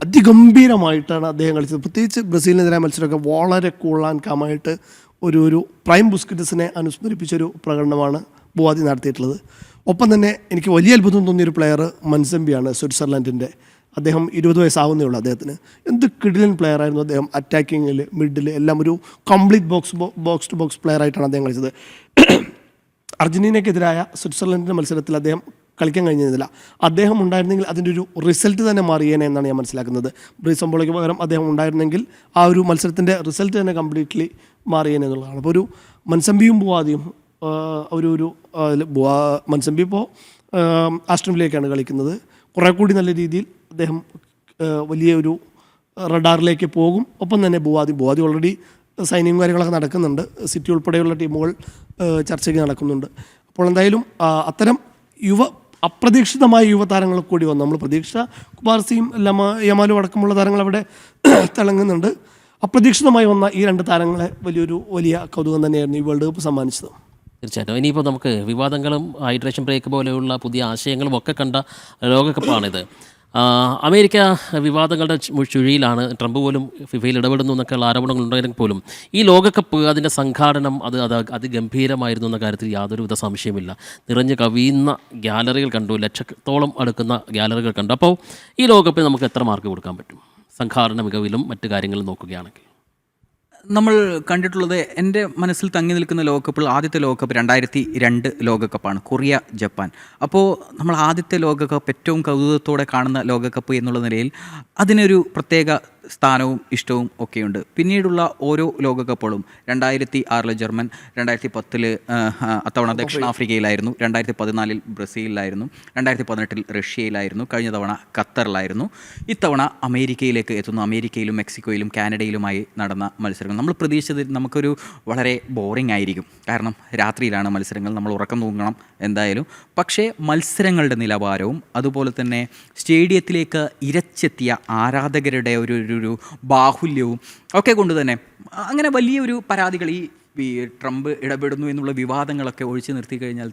അതിഗംഭീരമായിട്ടാണ് അദ്ദേഹം കളിച്ചത്. പ്രത്യേകിച്ച് ബ്രസീലിനെതിരായ മത്സരമൊക്കെ വളരെ കൂൾ ആൻഡ് കാമായിട്ട് ഒരു പ്രൈം ബുസ്കറ്റ്സിനെ അനുസ്മരിപ്പിച്ചൊരു പ്രകടനമാണ് ബുവാദി നടത്തിയിട്ടുള്ളത്. ഒപ്പം തന്നെ എനിക്ക് വലിയ അത്ഭുതം തോന്നിയൊരു പ്ലെയർ മൻസംബിയാണ്, സ്വിറ്റ്സർലൻഡിൻ്റെ. അദ്ദേഹം 20 വയസ്സാവുന്നേ ഉള്ളൂ അദ്ദേഹത്തിന്. എന്ത് കിഡിലൻ പ്ലെയർ ആയിരുന്നു അദ്ദേഹം. അറ്റാക്കിങ്ങിൽ, മിഡിൽ എല്ലാം ഒരു complete box to box player ആയിട്ടാണ് അദ്ദേഹം കളിച്ചത്. അർജൻറ്റീനയ്ക്കെതിരായ സ്വിറ്റ്സർലൻഡിൻ്റെ മത്സരത്തിൽ അദ്ദേഹം കളിക്കാൻ കഴിഞ്ഞിരുന്നില്ല. അദ്ദേഹം ഉണ്ടായിരുന്നെങ്കിൽ അതിൻ്റെ ഒരു റിസൾട്ട് തന്നെ മാറിയേനെ എന്നാണ് ഞാൻ മനസ്സിലാക്കുന്നത്. ബ്രീസ് സമ്പോളയ്ക്ക് പകരം അദ്ദേഹം ഉണ്ടായിരുന്നെങ്കിൽ ആ ഒരു മത്സരത്തിൻ്റെ റിസൾട്ട് തന്നെ കംപ്ലീറ്റ്ലി മാറിയേനെ എന്നുള്ളതാണ്. അപ്പോൾ ഒരു മൻസംബിയും ബുവാദിയും മൻസംബി ഇപ്പോൾ ആസ്റ്റൺ വില്ലയ്ക്കാണ് കളിക്കുന്നത്. കുറേ കൂടി നല്ല രീതിയിൽ അദ്ദേഹം വലിയ ഒരു റഡാറിലേക്ക് പോകും. ഒപ്പം തന്നെ ബുവാദി ഓൾറെഡി സൈനിങ് കാര്യങ്ങളൊക്കെ നടക്കുന്നുണ്ട്. സിറ്റി ഉൾപ്പെടെയുള്ള ടീമുകൾ ചർച്ചയ്ക്ക് നടക്കുന്നുണ്ട്. അപ്പോൾ എന്തായാലും അത്തരം അപ്രതീക്ഷിതമായ യുവതാരങ്ങൾ കൂടി വന്നു. നമ്മൾ പ്രതീക്ഷിച്ച കുബാർസിയും യമാലും അടക്കമുള്ള താരങ്ങൾ അവിടെ തിളങ്ങുന്നുണ്ട്. അപ്രതീക്ഷിതമായി വന്ന ഈ 2 താരങ്ങളെ വലിയ കൗതുകം തന്നെയായിരുന്നു ഈ വേൾഡ് കപ്പ് സമ്മാനിച്ചത്. തീർച്ചയായിട്ടും. ഇനിയിപ്പോൾ നമുക്ക് വിവാദങ്ങളും ഹൈഡ്രേഷൻ ബ്രേക്ക് പോലെയുള്ള പുതിയ ആശയങ്ങളും ഒക്കെ കണ്ട ലോകകപ്പാണിത്. അമേരിക്ക വിവാദങ്ങളുടെ ചുഴിയിലാണ്. ട്രംപ് പോലും ഫിഫയിൽ ഇടപെടുന്നു എന്നൊക്കെയുള്ള ആരോപണങ്ങൾ ഉണ്ടായിരുന്നെങ്കിൽ പോലും ഈ ലോകകപ്പ് അതിൻ്റെ സംഘാടനം അതിഗംഭീരമായിരുന്നു എന്ന കാര്യത്തിൽ യാതൊരുവിധ സംശയമില്ല. നിറഞ്ഞു കവിയുന്ന ഗ്യാലറികൾ കണ്ടു, ലക്ഷത്തോളം അടുക്കുന്ന ഗ്യാലറികൾ കണ്ടു. അപ്പോൾ ഈ ലോകകപ്പിൽ നമുക്ക് എത്ര മാർക്ക് കൊടുക്കാൻ പറ്റും സംഘാടന മികവിലും മറ്റു കാര്യങ്ങളും നോക്കുകയാണെങ്കിൽ? നമ്മൾ കണ്ടിട്ടുള്ളത്, എൻ്റെ മനസ്സിൽ തങ്ങി നിൽക്കുന്ന ലോകകപ്പിൽ ആദ്യത്തെ ലോകകപ്പ് 2002 ലോകകപ്പാണ്, കൊറിയ ജപ്പാൻ. അപ്പോൾ നമ്മൾ ആദ്യത്തെ ലോകകപ്പ് ഏറ്റവും കൗതുകത്തോടെ കാണുന്ന ലോകകപ്പ് എന്നുള്ള നിലയിൽ അതിനൊരു പ്രത്യേക സ്ഥാനവും ഇഷ്ടവും ഒക്കെയുണ്ട്. പിന്നീടുള്ള ഓരോ ലോകകപ്പുകളും 2006 ജർമ്മൻ, 2010 അത്തവണ ദക്ഷിണാഫ്രിക്കയിലായിരുന്നു, 2014 ബ്രസീലിലായിരുന്നു, 2018 റഷ്യയിലായിരുന്നു, കഴിഞ്ഞ തവണ ഖത്തറിലായിരുന്നു, ഇത്തവണ അമേരിക്കയിലേക്ക് എത്തുന്നു. അമേരിക്കയിലും മെക്സിക്കോയിലും കാനഡയിലുമായി നടന്ന മത്സരങ്ങൾ നമ്മൾ പ്രതീക്ഷിച്ചത് നമുക്കൊരു വളരെ ബോറിംഗ് ആയിരിക്കും. കാരണം രാത്രിയിലാണ് മത്സരങ്ങൾ, നമ്മൾ ഉറക്കം തൂങ്ങണം എന്തായാലും. പക്ഷേ മത്സരങ്ങളുടെ നിലവാരവും അതുപോലെ തന്നെ സ്റ്റേഡിയത്തിലേക്ക് ഇരച്ചെത്തിയ ആരാധകരുടെ ഒരു ബാഹുല്യവും ഒക്കെ കൊണ്ട് തന്നെ അങ്ങനെ വലിയൊരു പരാതികൾ ഈ ട്രംപ് ഇടപെടുന്നു എന്നുള്ള വിവാദങ്ങളൊക്കെ ഒഴിച്ചു നിർത്തിക്കഴിഞ്ഞാൽ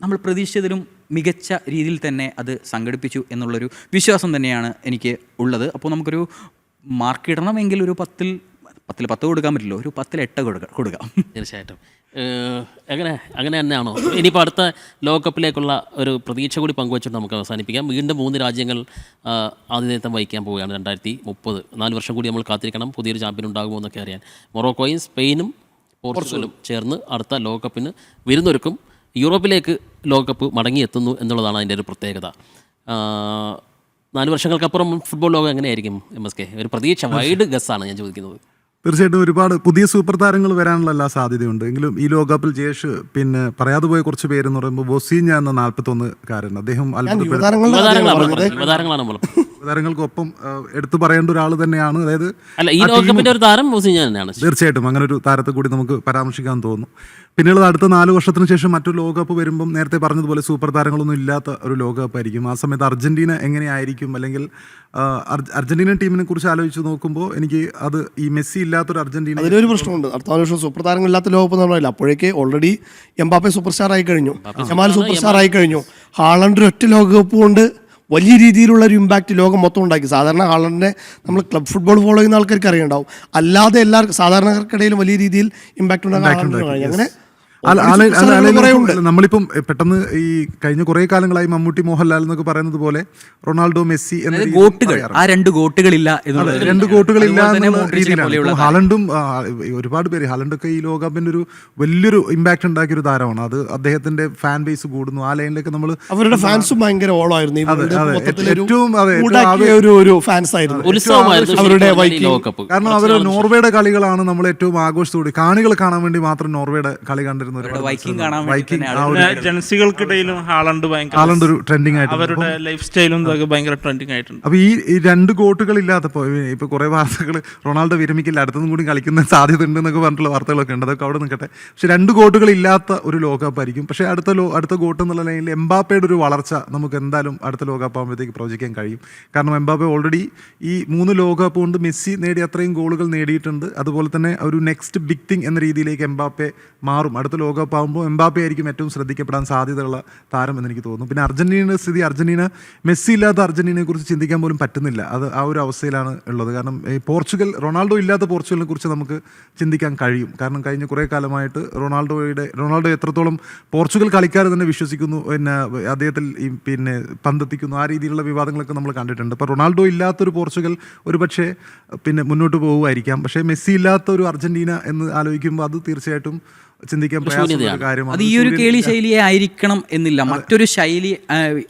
നമ്മൾ പ്രതീക്ഷിച്ചതിലും മികച്ച രീതിയിൽ തന്നെ അത് സംഘടിപ്പിച്ചു എന്നുള്ളൊരു വിശ്വാസം തന്നെയാണ് എനിക്ക് ഉള്ളത്. അപ്പോൾ നമുക്കൊരു മാർക്ക് ഇടണമെങ്കിൽ ഒരു 10 കൊടുക്കാൻ പറ്റില്ല, ഒരു 10 8 കൊടുക്കാം. തീർച്ചയായിട്ടും. അങ്ങനെ തന്നെയാണോ? ഇനിയിപ്പോൾ അടുത്ത ലോകകപ്പിലേക്കുള്ള ഒരു പ്രതീക്ഷ കൂടി പങ്കുവച്ചിട്ട് നമുക്ക് അവസാനിപ്പിക്കാം. വീണ്ടും 3 രാജ്യങ്ങൾ ആതിഥേയത്വം വഹിക്കാൻ പോവുകയാണ് 2030. 4 വർഷം കൂടി നമ്മൾ കാത്തിരിക്കണം പുതിയൊരു ചാമ്പ്യൻ ഉണ്ടാകുമോ എന്നൊക്കെ അറിയാൻ. മൊറോക്കോയും സ്പെയിനും പോർച്ചുഗലും ചേർന്ന് അടുത്ത ലോകകപ്പിന് വിരുന്നൊരുക്കും. യൂറോപ്പിലേക്ക് ലോകകപ്പ് മടങ്ങിയെത്തുന്നു എന്നുള്ളതാണ് അതിൻ്റെ ഒരു പ്രത്യേകത. 4 വർഷങ്ങൾക്കപ്പുറം ഫുട്ബോൾ ലോകം എങ്ങനെയായിരിക്കും MSK? ഒരു പ്രതീക്ഷ, വൈഡ് ഗസ്സാണ് ഞാൻ ചോദിക്കുന്നത്. തീർച്ചയായിട്ടും ഒരുപാട് പുതിയ സൂപ്പർ താരങ്ങൾ വരാനുള്ള എല്ലാ സാധ്യതയുണ്ട്. എങ്കിലും ഈ ലോകകപ്പിൽ ജേഷ് പിന്നെ പറയാതെ പോയ കുറച്ച് പേരെന്ന് പറയുമ്പോൾ വൊസീഞ്ഞ എന്ന 41-കാരൻ, അദ്ദേഹം താരങ്ങൾക്കൊപ്പം എടുത്തു പറയേണ്ട ഒരാൾ തന്നെയാണ്. അതായത് ഈ ലോകകപ്പിന്റെ ഒരു താരം വൊസീഞ്ഞ തന്നെയാണ്. തീർച്ചയായിട്ടും അങ്ങനെ ഒരു താരത്തെ കൂടി നമുക്ക് പരാമർശിക്കാൻ തോന്നുന്നു. പിന്നെയുള്ളത് അടുത്ത 4 വർഷത്തിന് ശേഷം മറ്റൊരു ലോകകപ്പ് വരുമ്പം നേരത്തെ പറഞ്ഞതുപോലെ സൂപ്പർ താരങ്ങളൊന്നും ഇല്ലാത്ത ഒരു ലോകകപ്പായിരിക്കും. ആ സമയത്ത് അർജന്റീന എങ്ങനെയായിരിക്കും, അല്ലെങ്കിൽ അർജന്റീന ടീമിനെ കുറിച്ച് ആലോചിച്ച് നോക്കുമ്പോൾ എനിക്ക് അത് ഈ മെസ്സി ഇല്ലാത്തൊരു അർജന്റീന, അതിലൊരു പ്രശ്നമുണ്ട്. അടുത്ത വർഷം സൂപ്പർ താരങ്ങളില്ലാത്ത ലോകകപ്പ് എന്ന് പറഞ്ഞില്ല. അപ്പോഴേക്ക് ഓൾറെഡി എംബാപ്പെ സൂപ്പർ സ്റ്റാർ ആയി കഴിഞ്ഞു, ജമാൽ സൂപ്പർ സ്റ്റാർ ആയി കഴിഞ്ഞു. ഹാളണ്ട് ഒറ്റ ലോകകപ്പ് കൊണ്ട് വലിയ രീതിയിലുള്ള ഒരു ഇമ്പാക്റ്റ് ലോകം മൊത്തം ഉണ്ടാക്കി. സാധാരണ ഹാളണ്ടിനെ നമ്മൾ ക്ലബ് ഫുട്ബോൾ ഫോളോ ചെയ്യുന്ന ആൾക്കാർക്ക് അറിയുണ്ടാവും. അല്ലാതെ എല്ലാവർക്കും സാധാരണക്കാർക്കിടയിൽ വലിയ രീതിയിൽ ഇമ്പാക്റ്റ് ഉണ്ടാക്കാൻ അങ്ങനെ നമ്മളിപ്പം പെട്ടെന്ന് ഈ കഴിഞ്ഞ കുറെ കാലങ്ങളായി മമ്മൂട്ടി, മോഹൻലാൽ എന്നൊക്കെ പറയുന്നത് പോലെ റൊണാൾഡോ, മെസ്സി എന്ന ഗോട്ടുകളില്ല 2 ഗോട്ടുകളില്ല എന്നുള്ള രീതിയിലാണ്. ഹാലണ്ടും ഒരുപാട് പേര്, ഹാലണ്ടൊക്കെ ഈ ലോകകപ്പിന്റെ ഒരു വലിയൊരു ഇമ്പാക്ട് ഉണ്ടാക്കിയ ഒരു താരമാണ്. അത് അദ്ദേഹത്തിന്റെ ഫാൻ ബേസ് കൂടുന്നു. ആ ലൈനിലേക്ക് നമ്മൾ അവരുടെ ഫാൻസും ഭയങ്കര ഓളമായിരുന്നു. കാരണം അവര് നോർവേയുടെ കളികളാണ് നമ്മൾ ഏറ്റവും ആഘോഷത്തോടെ കാണികൾ കാണാൻ വേണ്ടി മാത്രം നോർവേയുടെ കളി കണ്ടിരുന്നു. ജനസികൾക്കിടയിലും ഹാളണ്ട് ഒരു ട്രെൻഡിങ് ആയിട്ട്, അവരുടെ ലൈഫ് സ്റ്റൈലും ഭയങ്കര ട്രെൻഡിങ് ആയിട്ടുണ്ട്. അപ്പൊ ഈ 2 ഗോട്ടുകൾ ഇല്ലാത്തപ്പോ ഇപ്പൊ കുറെ വാർത്തകൾ റൊണാൾഡോ വിരമിക്കില്ല, അടുത്തുനിന്നും കൂടി കളിക്കുന്ന സാധ്യത ഉണ്ട് എന്നൊക്കെ പറഞ്ഞിട്ടുള്ള വാർത്തകളൊക്കെ ഉണ്ട്. അതൊക്കെ അവിടെ നിൽക്കട്ടെ. പക്ഷെ 2 ഗോട്ടുകൾ ഇല്ലാത്ത ഒരു ലോകകപ്പ് ആയിരിക്കും. പക്ഷെ അടുത്ത ഗോട്ട് എന്നുള്ള ലൈനിൽ എംബാപ്പയുടെ ഒരു വളർച്ച നമുക്ക് എന്തായാലും അടുത്ത ലോകകപ്പ് ആകുമ്പോഴത്തേക്ക് പ്രവചിക്കാൻ കഴിയും. കാരണം എംബാപ്പെ ഓൾറെഡി ഈ 3 ലോകകപ്പ് കൊണ്ട് മെസ്സി നേടിയ അത്രയും ഗോളുകൾ നേടിയിട്ടുണ്ട്. അതുപോലെ തന്നെ ഒരു നെക്സ്റ്റ് ബിഗ് തിങ് എന്ന രീതിയിലേക്ക് എംബാപ്പെ മാറും. അടുത്ത ലോകകപ്പ് ആകുമ്പോൾ എംബാപ്പെ ആയിരിക്കും ഏറ്റവും ശ്രദ്ധിക്കപ്പെടാൻ സാധ്യതയുള്ള താരം എന്ന് എനിക്ക് തോന്നുന്നു. പിന്നെ അർജന്റീനയുടെ സ്ഥിതി, മെസ്സി ഇല്ലാത്ത അർജന്റീനയെ കുറിച്ച് ചിന്തിക്കാൻ പോലും പറ്റുന്നില്ല. അത് ആ ഒരു അവസ്ഥയിലാണ് ഉള്ളത്. കാരണം ഈ റൊണാൾഡോ ഇല്ലാത്ത പോർച്ചുഗലിനെ കുറിച്ച് നമുക്ക് ചിന്തിക്കാൻ കഴിയും. കാരണം കഴിഞ്ഞ കുറേ കാലമായിട്ട് റൊണാൾഡോ എത്രത്തോളം പോർച്ചുഗൽ കളിക്കാർ തന്നെ വിശ്വസിക്കുന്നു, പിന്നെ അദ്ദേഹത്തിൽ ഈ പിന്നെ പന്തെത്തിക്കുന്നു, ആ രീതിയിലുള്ള വിവാദങ്ങളൊക്കെ നമ്മൾ കണ്ടിട്ടുണ്ട്. അപ്പോൾ റൊണാൾഡോ ഇല്ലാത്തൊരു പോർച്ചുഗൽ ഒരു പക്ഷേ പിന്നെ മുന്നോട്ട് പോകുമായിരിക്കാം. പക്ഷേ മെസ്സി ഇല്ലാത്ത ഒരു അർജന്റീന എന്ന് ആലോചിക്കുമ്പോൾ അത് തീർച്ചയായിട്ടും ചിന്തിക്കാൻ പ്രയാസമുള്ള കാര്യമാണ്. അത് ഈ ഒരു കേളി ശൈലിയെ ആയിരിക്കണം എന്നില്ല, മറ്റൊരു ശൈലി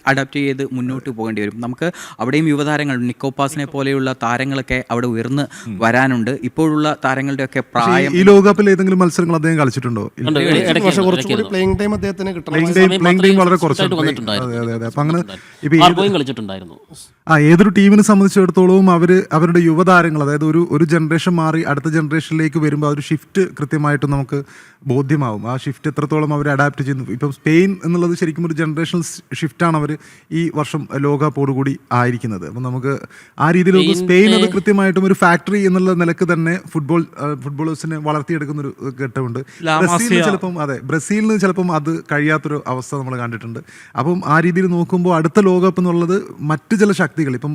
അഡാപ്റ്റ് ചെയ്ത് മുന്നോട്ട് പോകേണ്ടി വരും. നമുക്ക് അവിടെയും യുവതാരങ്ങൾ, നിക്കോപാസിനെ പോലെയുള്ള താരങ്ങളൊക്കെ അവിടെ ഉയർന്ന് വരാനുണ്ട്. ഇപ്പോഴുള്ള താരങ്ങളുടെയൊക്കെ പ്രായം. ഈ ലോകകപ്പിൽ ഏതെങ്കിലും മത്സരങ്ങൾ അദ്ദേഹം കളിച്ചിട്ടുണ്ടോ? കുറച്ചുകൂടി പ്ലേയിങ് ടൈം അദ്ദേഹത്തിന് പ്ലേയിങ് ടൈം വളരെ കുറച്ചുണ്ട്. അപ്പൊ അങ്ങനെ കളിച്ചിട്ടുണ്ടായിരുന്നു. ഏതൊരു ടീമിനെ സംബന്ധിച്ചിടത്തോളവും അവരുടെ യുവതാരങ്ങൾ, അതായത് ഒരു ജനറേഷൻ മാറി അടുത്ത ജനറേഷനിലേക്ക് വരുമ്പോൾ ആ ഒരു ഷിഫ്റ്റ് കൃത്യമായിട്ടും നമുക്ക് ബോധ്യമാവും. ആ ഷിഫ്റ്റ് എത്രത്തോളം അവർ അഡാപ്റ്റ് ചെയ്യുന്നു. ഇപ്പം സ്പെയിൻ എന്നുള്ളത് ശരിക്കും ഒരു ജനറേഷണൽ ഷിഫ്റ്റാണ് അവർ ഈ വർഷം ലോകകപ്പോടുകൂടി ആയിരിക്കുന്നത്. അപ്പം നമുക്ക് ആ രീതിയിൽ സ്പെയിൻ അത് കൃത്യമായിട്ടും ഒരു ഫാക്ടറി എന്നുള്ള നിലക്ക് തന്നെ ഫുട്ബോളേഴ്സിനെ വളർത്തിയെടുക്കുന്ന ഒരു ഘട്ടമുണ്ട്. ബ്രസീലിന് ചിലപ്പം അത് കഴിയാത്തൊരു അവസ്ഥ നമ്മൾ കണ്ടിട്ടുണ്ട്. അപ്പം ആ രീതിയിൽ നോക്കുമ്പോൾ അടുത്ത ലോകകപ്പ് എന്നുള്ളത് മറ്റ് ചില ശക്തികൾ, ഇപ്പം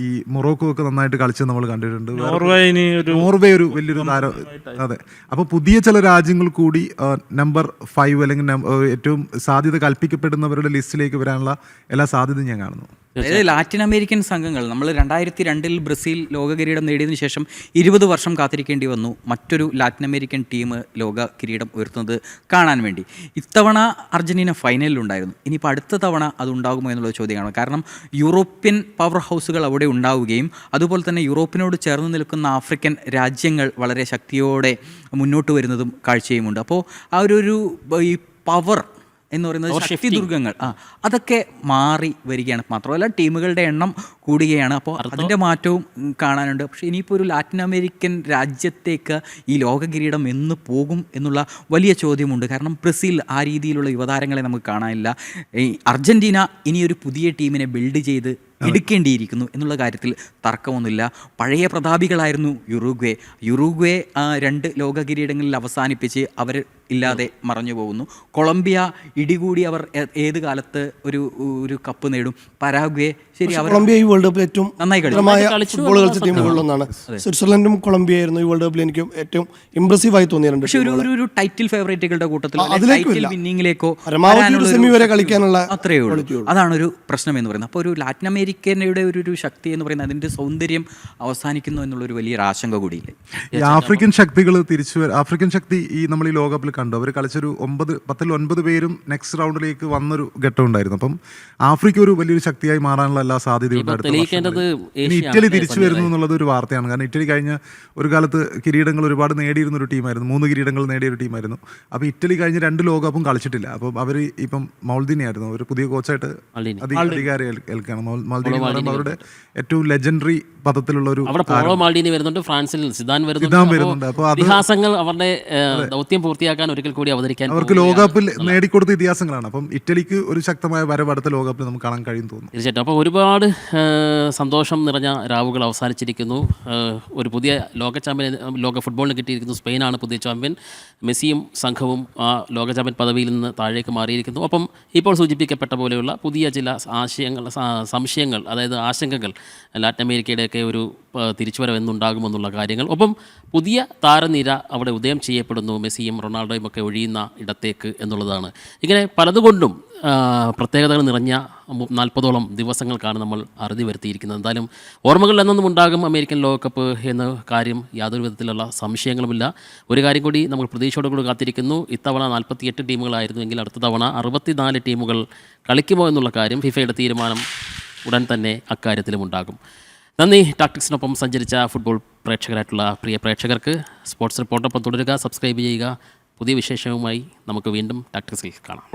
ഈ മൊറോക്കോ ഒക്കെ നന്നായിട്ട് കളിച്ചത് നമ്മൾ കണ്ടിട്ടുണ്ട്. നോർവേ ഒരു വലിയൊരു താരം. അതെ, അപ്പോൾ പുതിയ ചില രാജ്യങ്ങൾ കൂടി നമ്പർ 5 അല്ലെങ്കിൽ ഏറ്റവും സാധ്യത കൽപ്പിക്കപ്പെടുന്നവരുടെ ലിസ്റ്റിലേക്ക് വരാനുള്ള എല്ലാ സാധ്യതയും ഞാൻ കാണുന്നു. അതായത് ലാറ്റിൻ അമേരിക്കൻ സംഘങ്ങൾ, നമ്മൾ 2002 ബ്രസീൽ ലോക കിരീടം നേടിയതിനു ശേഷം 20 വർഷം കാത്തിരിക്കേണ്ടി വന്നു മറ്റൊരു ലാറ്റിൻ അമേരിക്കൻ ടീം ലോക കിരീടം ഉയർത്തുന്നത് കാണാൻ വേണ്ടി. ഇത്തവണ അർജന്റീന ഫൈനലിലുണ്ടായിരുന്നു. ഇനിയിപ്പോൾ അടുത്ത തവണ അതുണ്ടാകുമോ എന്നുള്ള ചോദ്യമാണ്. കാരണം യൂറോപ്യൻ പവർ ഹൗസുകൾ അവിടെ ഉണ്ടാവുകയും അതുപോലെ തന്നെ യൂറോപ്പിനോട് ചേർന്ന് നിൽക്കുന്ന ആഫ്രിക്കൻ രാജ്യങ്ങൾ വളരെ ശക്തിയോടെ മുന്നോട്ട് വരുന്നതും കാഴ്ചയുമുണ്ട്. അപ്പോൾ ആ ഈ പവർ എന്ന് പറയുന്നത് ശക്തി ദുർഗങ്ങൾ അതൊക്കെ മാറി വരികയാണ്. മാത്രമല്ല ടീമുകളുടെ എണ്ണം കൂടുകയാണ്. അപ്പോൾ അതിൻ്റെ മാറ്റവും കാണാനുണ്ട്. പക്ഷേ ഇനിയിപ്പോൾ ഒരു ലാറ്റിൻ അമേരിക്കൻ രാജ്യത്തേക്ക് ഈ ലോക കിരീടം എന്ന് പോകും എന്നുള്ള വലിയ ചോദ്യമുണ്ട്. കാരണം ബ്രസീൽ ആ രീതിയിലുള്ള യുവതാരങ്ങളെ നമുക്ക് കാണാനില്ല. ഈ അർജന്റീന ഇനിയൊരു പുതിയ ടീമിനെ ബിൽഡ് ചെയ്ത് എടുക്കേണ്ടിയിരിക്കുന്നു എന്നുള്ള കാര്യത്തിൽ തർക്കമൊന്നുമില്ല. പഴയ പ്രതാപികളായിരുന്നു യുറുഗ്വേ 2 ലോക കിരീടങ്ങളിൽ അവസാനിപ്പിച്ച് അവർ ഇല്ലാതെ മറഞ്ഞു പോകുന്നു. കൊളംബിയ ഇടികൂടി അവർ ഏത് കാലത്ത് ഒരു കപ്പ് നേടും. പരാഗ്വേ ശരി, കൊളംബിയ ഈ വേൾഡ് കപ്പിൽ ഏറ്റവും നന്നായി ഫുട്ബോൾ കളിച്ച ടീമുകളിലൊന്നാണ്. സ്വിറ്റ്സർലൻഡും കൊളംബിയ ആയിരുന്നു ഈ വേൾഡ് കപ്പിൽ എനിക്ക് ഏറ്റവും ഇംപ്രസീവ് ആയി തോന്നിയിട്ടുണ്ട്. പക്ഷേ ഒരു ടൈറ്റിൽ ഫേവറേറ്റുകളുടെ കൂട്ടത്തിൽ വിന്നിങ്ങിലേക്കോ സെമി വരെ കളിക്കാനുള്ള അത്രയേ ഉള്ളൂ. അതാണ് ഒരു പ്രശ്നം എന്ന് പറയുന്നത്. അപ്പോൾ ഒരു ലാറ്റിൻ അമേരിക്കയുടെ ഒരു ശക്തി എന്ന് പറയുന്നത് അതിൻ്റെ സൗന്ദര്യം അവസാനിക്കുന്നു എന്നുള്ളൊരു വലിയൊരു ആശങ്ക കൂടിയില്ലേ. ഈ ആഫ്രിക്കൻ ശക്തികൾ ആഫ്രിക്കൻ ശക്തി നമ്മൾ ഈ ലോകകപ്പിൽ കണ്ടു. അവർ കളിച്ചൊരു 10-9 പേരും നെക്സ്റ്റ് റൗണ്ടിലേക്ക് വന്നൊരു ഘട്ടം ഉണ്ടായിരുന്നു. അപ്പം ആഫ്രിക്ക ഒരു വലിയൊരു ശക്തിയായി മാറാനുള്ള എല്ലാ സാധ്യതയും ഇറ്റലി തിരിച്ചു വരുന്നു എന്നുള്ളത് ഒരു വാർത്തയാണ്. കാരണം ഇറ്റലി കഴിഞ്ഞ ഒരു കാലത്ത് കിരീടങ്ങൾ ഒരുപാട് നേടിയിരുന്ന ഒരു ടീമായിരുന്നു. 3 കിരീടങ്ങൾ നേടിയ ഒരു ടീമായിരുന്നു. അപ്പോൾ ഇറ്റലി കഴിഞ്ഞ 2 ലോകകപ്പും കളിച്ചിട്ടില്ല. അപ്പം അവർ ഇപ്പം മൗൾദീനിയായിരുന്നു ഒരു പുതിയ കോച്ചായിട്ട് അധികാരി ഏൽക്കുകയാണ്. മൗൾദീനി അവരുടെ ഏറ്റവും ലെജൻഡറി പദത്തിലുള്ള ഒരു മാൾഡീനി വരുന്നുണ്ട്. ഫ്രാൻസിൽ സിദാൻ വരുന്നുണ്ട്. അപ്പോൾ ഇതിഹാസങ്ങൾ അവരുടെ ദൗത്യം പൂർത്തിയാക്കാൻ ഒരിക്കൽ കൂടി അവതരിക്കാൻ അവർക്ക് ലോകകപ്പിൽ നേടിക്കൊടുത്ത ഇതിഹാസങ്ങളാണ്. അപ്പം ഇറ്റലിക്ക് ഒരു ശക്തമായ വരവ് അടുത്ത ലോകകപ്പിൽ നമുക്ക് കാണാൻ കഴിയും തോന്നുന്നു. തീർച്ചയായിട്ടും. അപ്പോൾ ഒരുപാട് സന്തോഷം നിറഞ്ഞ രാവുകൾ അവസാനിച്ചിരിക്കുന്നു. ഒരു പുതിയ ലോക ഫുട്ബോളിന് കിട്ടിയിരിക്കുന്നു. സ്പെയിനാണ് പുതിയ ചാമ്പ്യൻ. മെസ്സിയും സംഘവും ആ ലോക ചാമ്പ്യൻ പദവിയിൽ നിന്ന് താഴേക്ക് മാറിയിരിക്കുന്നു. ഒപ്പം ഇപ്പോൾ സൂചിപ്പിക്കപ്പെട്ട പോലെയുള്ള പുതിയ ചില സംശയങ്ങൾ, അതായത് ആശങ്കകൾ, ലാറ്റിൻ അമേരിക്കയുടെയൊക്കെ ഒരു തിരിച്ചുവരവെന്നുണ്ടാകുമെന്നുള്ള കാര്യങ്ങൾ. ഒപ്പം പുതിയ താരനിര അവിടെ ഉദയം ചെയ്യപ്പെടുന്നു, മെസ്സിയും റൊണാൾഡോയും ഒക്കെ ഒഴിയുന്ന ഇടത്തേക്ക് എന്നുള്ളതാണ്. ഇങ്ങനെ പലതുകൊണ്ടും പ്രത്യേകതകൾ നിറഞ്ഞ 40ഓളം ദിവസങ്ങൾക്കാണ് നമ്മൾ അറുതി വരുത്തിയിരിക്കുന്നത്. എന്തായാലും ഓർമ്മകൾ എന്നൊന്നും ഉണ്ടാകും അമേരിക്കൻ ലോകകപ്പ് എന്ന കാര്യം യാതൊരു വിധത്തിലുള്ള സംശയങ്ങളുമില്ല. ഒരു കാര്യം കൂടി നമ്മൾ പ്രതീക്ഷയോടുകൂടി കാത്തിരിക്കുന്നു. ഇത്തവണ 48 ടീമുകളായിരുന്നു എങ്കിൽ അടുത്ത തവണ 64 ടീമുകൾ കളിക്കുമോ എന്നുള്ള കാര്യം ഫിഫയുടെ തീരുമാനം ഉടൻ തന്നെ അക്കാര്യത്തിലും ഉണ്ടാകും. നന്ദി. ടാക്ടിക്സിനൊപ്പം സഞ്ചരിച്ച ഫുട്ബോൾ പ്രേക്ഷകരായിട്ടുള്ള പ്രിയ പ്രേക്ഷകർക്ക് സ്പോർട്സ് റിപ്പോർട്ടൊപ്പം തുടരുക, സബ്സ്ക്രൈബ് ചെയ്യുക. പുതിയ വിശേഷവുമായി നമുക്ക് വീണ്ടും ടാക്ടിക്സിൽ കാണാം.